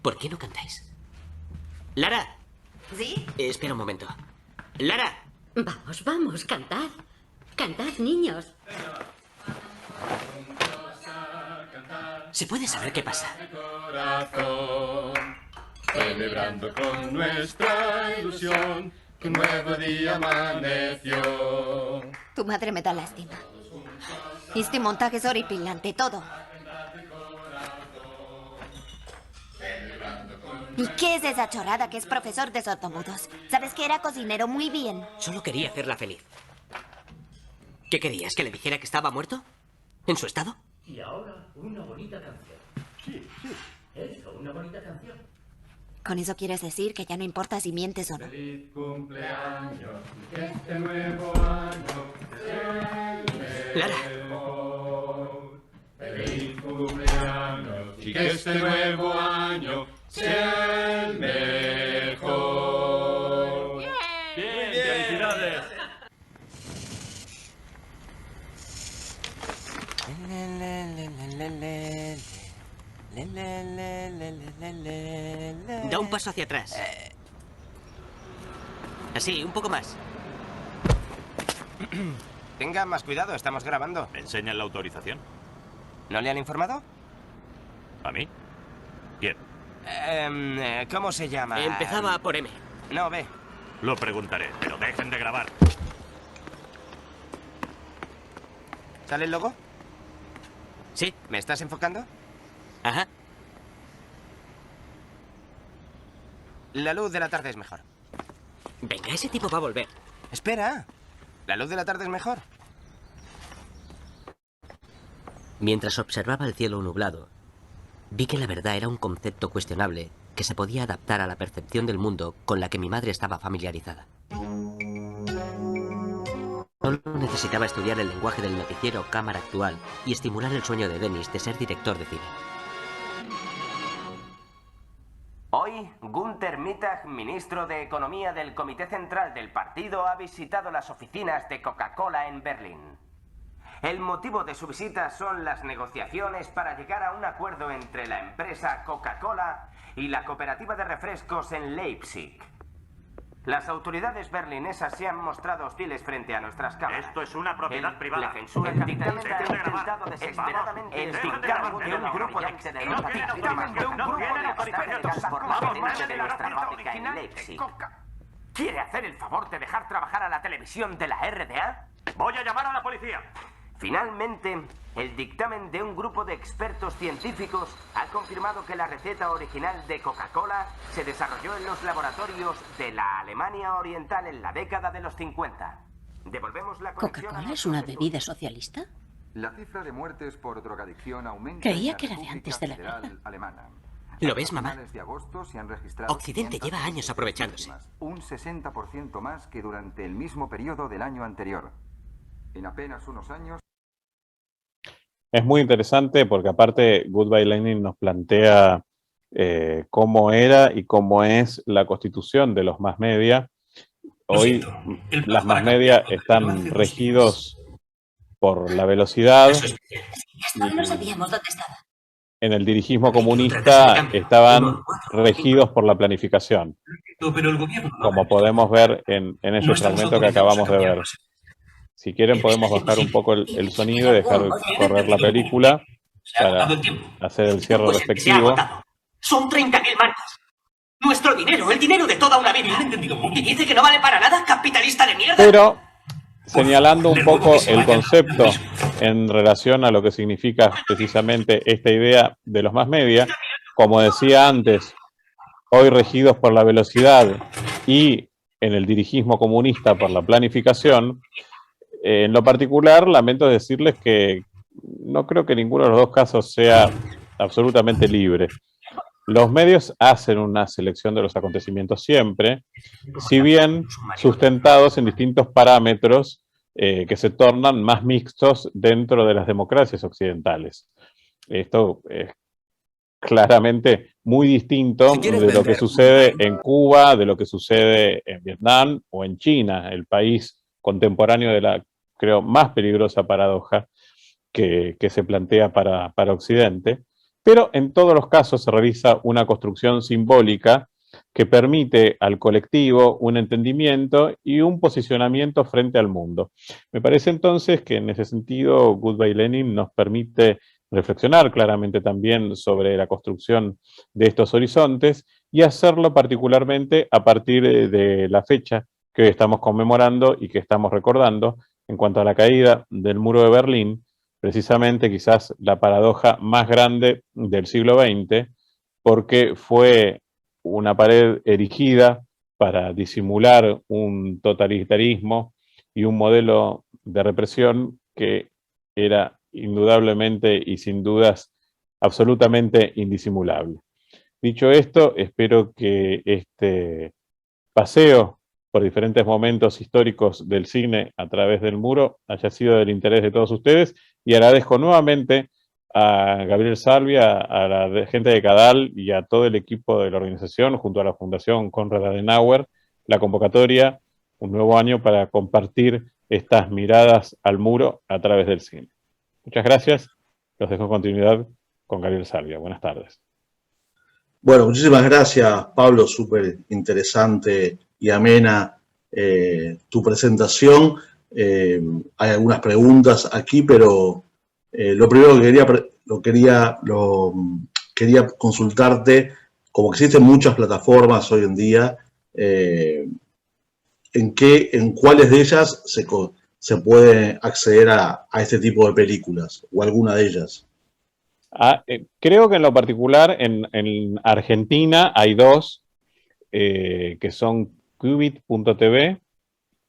¿por qué no cantáis? ¡Lara! ¿Sí? Espera un momento. ¡Lara! Vamos, vamos, cantad. Cantad, niños. ¿Se puede saber qué pasa? Celebrando con nuestra ilusión que un nuevo día amaneció. Tu madre me da lástima. Este montaje es horripilante, todo. ¿Y qué es esa chorrada que es profesor de sordomudos? ¿Sabes que era cocinero? Muy bien. Solo quería hacerla feliz. ¿Qué querías? ¿Que le dijera que estaba muerto? ¿En su estado? Y ahora una bonita canción. Sí, sí. Eso, una bonita canción. ¿Con eso quieres decir que ya no importa si mientes o no? Feliz cumpleaños, que este nuevo año sea el Lara. mejor. Feliz cumpleaños y que este nuevo año sea el mejor. Bien, felicidades. Da un paso hacia atrás. Así, un poco más. Tenga más cuidado, estamos grabando. ¿Me enseñan la autorización? ¿No le han informado? ¿A mí? ¿Quién? ¿Cómo se llama? Empezaba por M. No, B. Lo preguntaré, pero dejen de grabar. ¿Sale el logo? Sí. ¿Me estás enfocando? Ajá. La luz de la tarde es mejor. Venga, ese tipo va a volver. Espera. ¿La luz de la tarde es mejor? Mientras observaba el cielo nublado, vi que la verdad era un concepto cuestionable que se podía adaptar a la percepción del mundo con la que mi madre estaba familiarizada. Solo necesitaba estudiar el lenguaje del noticiero Cámara Actual y estimular el sueño de Denis de ser director de cine. Hoy, Günther Mittag, ministro de Economía del Comité Central del Partido, ha visitado las oficinas de Coca-Cola en Berlín. El motivo de su visita son las negociaciones para llegar a un acuerdo entre la empresa Coca-Cola y la cooperativa de refrescos en Leipzig. Las autoridades berlinesas se han mostrado hostiles frente a nuestras cámaras. Esto es una propiedad privada. La censura capitalista ha intentado desesperadamente el dictamen de un grupo de expertos de nuestra fábrica en Leipzig. ¿Quiere hacer el favor de dejar trabajar a la televisión de la RDA? Voy a llamar a la policía. Finalmente, el dictamen de un grupo de expertos científicos ha confirmado que la receta original de Coca-Cola se desarrolló en los laboratorios de la Alemania Oriental en la década de los 50. Devolvemos la conexión. ¿Coca-Cola es una bebida socialista? La cifra de muertes por drogadicción aumenta. Creía que era de antes de la guerra. Alemana. ¿Lo ves, mamá? De agosto se han registrado Occidente lleva años aprovechándose. Un 60% más que durante el mismo periodo del año anterior. En apenas unos años. Es muy interesante porque aparte Goodbye Lenin nos plantea cómo era y cómo es la constitución de los mass media hoy las más media están regidos por la velocidad. No sabíamos dónde estaba. En el dirigismo comunista estaban regidos por la planificación, como podemos ver en ese fragmento que acabamos de ver. Si quieren podemos bajar un poco el sonido y dejar correr la película para hacer el cierre respectivo. Son 30.000 marcos. Nuestro dinero, el dinero de toda una vida. ¿Y dice que no vale para nada, capitalista de mierda? Pero señalando un poco el concepto en relación a lo que significa precisamente esta idea de los más media, como decía antes, hoy regidos por la velocidad y en el dirigismo comunista por la planificación, en lo particular lamento decirles que no creo que ninguno de los dos casos sea absolutamente libre. Los medios hacen una selección de los acontecimientos siempre, si bien sustentados en distintos parámetros que se tornan más mixtos dentro de las democracias occidentales. Esto es claramente muy distinto de lo que sucede en Cuba, de lo que sucede en Vietnam o en China, el país contemporáneo de la, creo, más peligrosa paradoja que se plantea para Occidente. Pero en todos los casos se realiza una construcción simbólica que permite al colectivo un entendimiento y un posicionamiento frente al mundo. Me parece entonces que en ese sentido Goodbye Lenin nos permite reflexionar claramente también sobre la construcción de estos horizontes y hacerlo particularmente a partir de la fecha que hoy estamos conmemorando y que estamos recordando en cuanto a la caída del muro de Berlín, precisamente quizás la paradoja más grande del siglo XX, porque fue una pared erigida para disimular un totalitarismo y un modelo de represión que era indudablemente y sin dudas absolutamente indisimulable. Dicho esto, espero que este paseo por diferentes momentos históricos del cine a través del muro haya sido del interés de todos ustedes y agradezco nuevamente a Gabriel Salvia, a la gente de Cadal y a todo el equipo de la organización junto a la Fundación Konrad Adenauer la convocatoria, un nuevo año para compartir estas miradas al muro a través del cine. Muchas gracias, los dejo en continuidad con Gabriel Salvia. Buenas tardes. Bueno, muchísimas gracias, Pablo, súper interesante y amena tu presentación. Hay algunas preguntas aquí, pero lo primero que quería consultarte, como existen muchas plataformas hoy en día, ¿en cuáles de ellas se puede acceder a este tipo de películas, o alguna de ellas? Creo que en lo particular en Argentina hay dos, que son Qubit.tv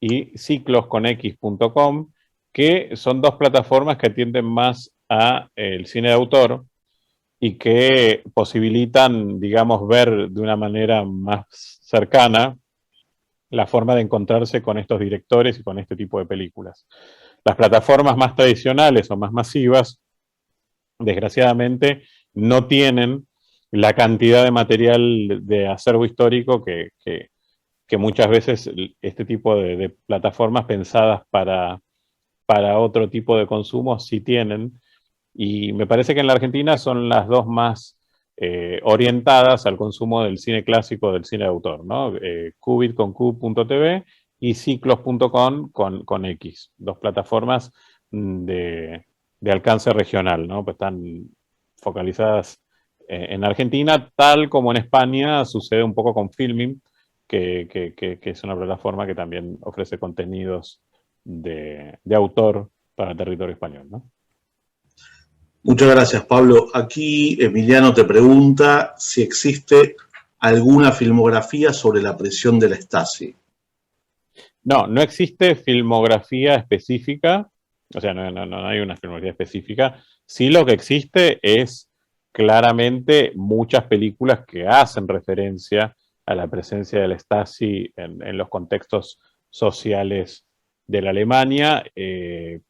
y ciclosconx.com, que son dos plataformas que atienden más a el cine de autor y que posibilitan, digamos, ver de una manera más cercana la forma de encontrarse con estos directores y con este tipo de películas. Las plataformas más tradicionales o más masivas, desgraciadamente, no tienen la cantidad de material de acervo histórico que muchas veces este tipo de plataformas pensadas para otro tipo de consumo sí tienen, y me parece que en la Argentina son las dos más orientadas al consumo del cine clásico, del cine de autor, ¿no? Qubit con Q.tv y ciclos.com con X, dos plataformas de alcance regional, ¿no? Pues están focalizadas en Argentina, tal como en España sucede un poco con Filmin, que es una plataforma que también ofrece contenidos de autor para el territorio español, ¿no? Muchas gracias, Pablo. Aquí Emiliano te pregunta si existe alguna filmografía sobre la prisión de la Stasi. No, no existe filmografía específica, o sea, no hay una filmografía específica. Sí, lo que existe es claramente muchas películas que hacen referencia a la presencia de la Stasi en los contextos sociales de la Alemania.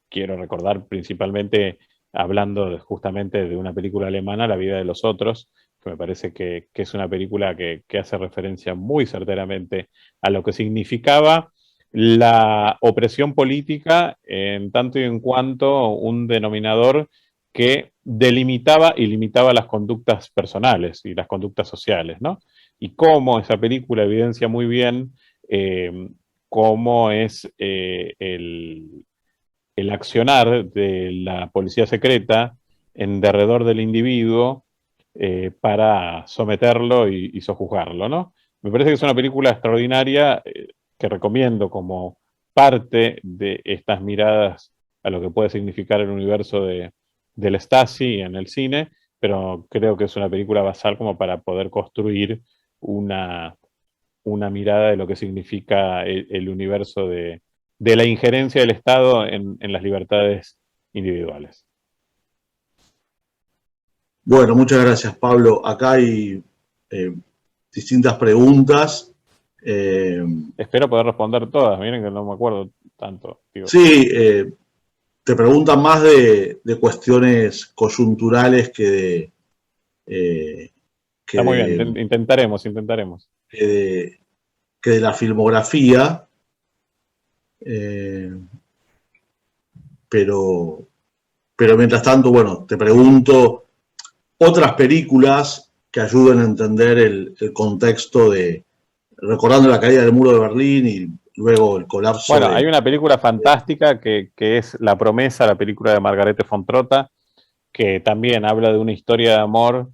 Quiero recordar principalmente, hablando justamente de una película alemana, La vida de los otros, que me parece que es una película que hace referencia muy certeramente a lo que significaba la opresión política en tanto y en cuanto un denominador que delimitaba y limitaba las conductas personales y las conductas sociales, ¿no? Y cómo esa película evidencia muy bien cómo es el accionar de la policía secreta en derredor del individuo para someterlo y sojuzgarlo, ¿no? Me parece que es una película extraordinaria que recomiendo como parte de estas miradas a lo que puede significar el universo del Stasi en el cine, pero creo que es una película basal como para poder construir una mirada de lo que significa el universo de la injerencia del Estado en las libertades individuales. Bueno, muchas gracias, Pablo. Acá hay distintas preguntas. Espero poder responder todas, miren que no me acuerdo tanto. Digo. Sí, te preguntan más de cuestiones coyunturales que de... Está muy bien, intentaremos. Que de la filmografía, pero mientras tanto, bueno, te pregunto otras películas que ayuden a entender el contexto de, recordando la caída del muro de Berlín y luego el colapso. Bueno, hay una película fantástica que es La Promesa, la película de Margarete von Trotta, que también habla de una historia de amor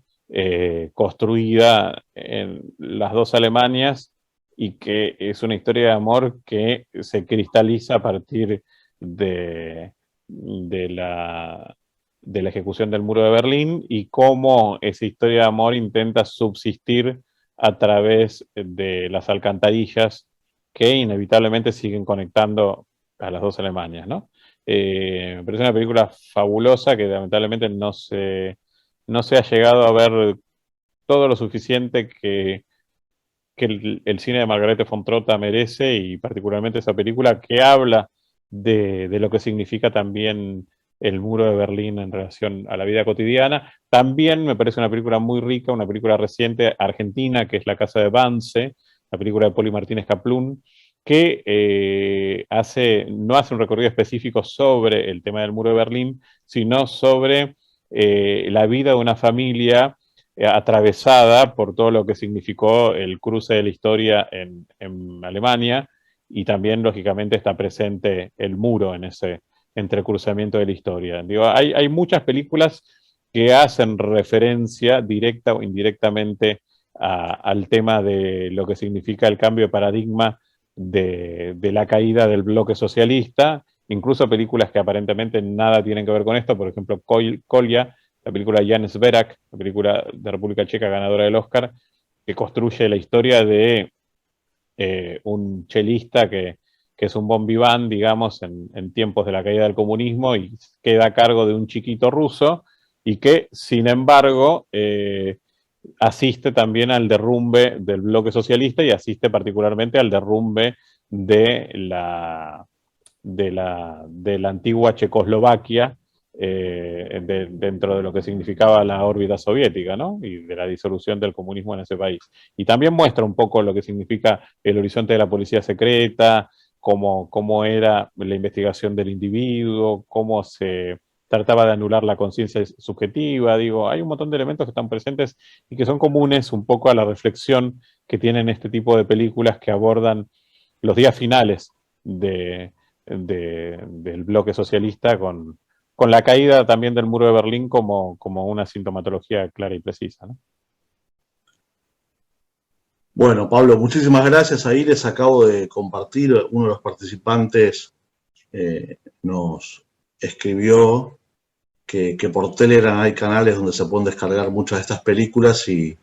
construida en las dos Alemanias y que es una historia de amor que se cristaliza a partir de la ejecución del muro de Berlín y cómo esa historia de amor intenta subsistir a través de las alcantarillas que inevitablemente siguen conectando a las dos Alemanias, ¿no? Me parece una película fabulosa que lamentablemente no se ha llegado a ver todo lo suficiente que el cine de Margarete von Trotta merece, y particularmente esa película que habla de lo que significa también el muro de Berlín en relación a la vida cotidiana. También me parece una película muy rica, una película reciente argentina, que es La Casa de Banse, la película de Poli Martínez Kaplún, que no hace un recorrido específico sobre el tema del muro de Berlín, sino sobre la vida de una familia atravesada por todo lo que significó el cruce de la historia en Alemania, y también, lógicamente, está presente el muro en ese entrecruzamiento de la historia. Digo, hay muchas películas que hacen referencia directa o indirectamente al tema de lo que significa el cambio de paradigma de la caída del bloque socialista, incluso películas que aparentemente nada tienen que ver con esto, por ejemplo, Kolja, la película de Jan Sverák, la película de República Checa ganadora del Oscar, que construye la historia de un chelista que es un bon vivant, digamos, en tiempos de la caída del comunismo, y queda a cargo de un chiquito ruso, y que, sin embargo, asiste también al derrumbe del bloque socialista y asiste particularmente al derrumbe de la antigua Checoslovaquia, dentro de lo que significaba la órbita soviética, ¿no? Y de la disolución del comunismo en ese país. Y también muestra un poco lo que significa el horizonte de la policía secreta, cómo era la investigación del individuo, cómo se trataba de anular la conciencia subjetiva. Digo, hay un montón de elementos que están presentes y que son comunes un poco a la reflexión que tienen este tipo de películas que abordan los días finales del bloque socialista, con la caída también del muro de Berlín como una sintomatología clara y precisa, ¿no? Bueno, Pablo, muchísimas gracias. Ahí les acabo de compartir, uno de los participantes nos escribió que por Telegram hay canales donde se pueden descargar muchas de estas películas, y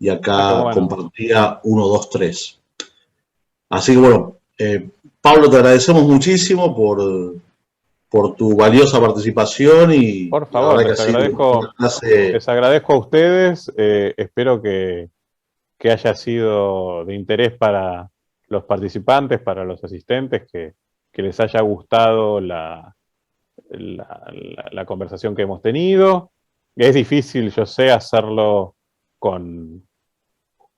acá compartía 1, 2, 3. Así que bueno, Pablo, te agradecemos muchísimo por tu valiosa participación, y por favor, les agradezco a ustedes. Espero que haya sido de interés para los participantes, para los asistentes, que les haya gustado la conversación que hemos tenido. Es difícil, yo sé, hacerlo con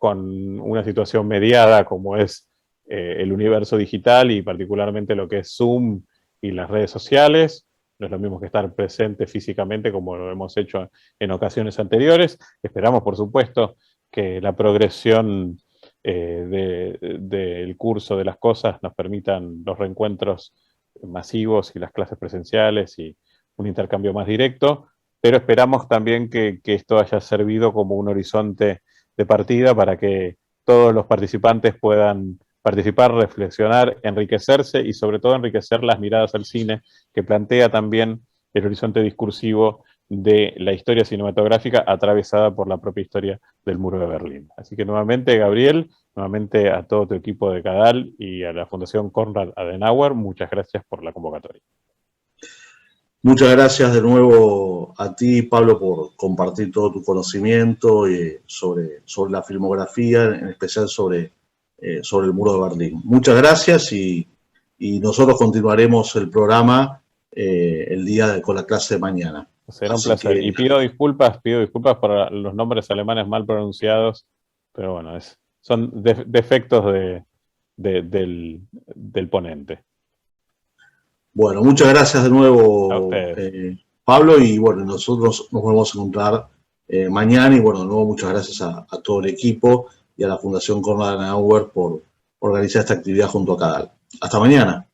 una situación mediada como es el universo digital y particularmente lo que es Zoom y las redes sociales. No es lo mismo que estar presente físicamente como lo hemos hecho en ocasiones anteriores. Esperamos, por supuesto, que la progresión del curso de las cosas nos permitan los reencuentros masivos y las clases presenciales y un intercambio más directo, pero esperamos también que esto haya servido como un horizonte de partida para que todos los participantes puedan participar, reflexionar, enriquecerse y sobre todo enriquecer las miradas al cine, que plantea también el horizonte discursivo de la historia cinematográfica atravesada por la propia historia del Muro de Berlín. Así que nuevamente, Gabriel, nuevamente a todo tu equipo de CADAL y a la Fundación Konrad Adenauer, muchas gracias por la convocatoria. Muchas gracias de nuevo a ti, Pablo, por compartir todo tu conocimiento sobre la filmografía, en especial sobre el Muro de Berlín. Muchas gracias y nosotros continuaremos el programa con la clase de mañana. Será un placer. Y pido disculpas por los nombres alemanes mal pronunciados, pero bueno, son defectos del ponente. Bueno, muchas gracias de nuevo, Pablo, y bueno, nosotros nos volvemos a encontrar mañana, y bueno, de nuevo muchas gracias a todo el equipo y a la Fundación Konrad Adenauer por organizar esta actividad junto a CADAL. Hasta mañana.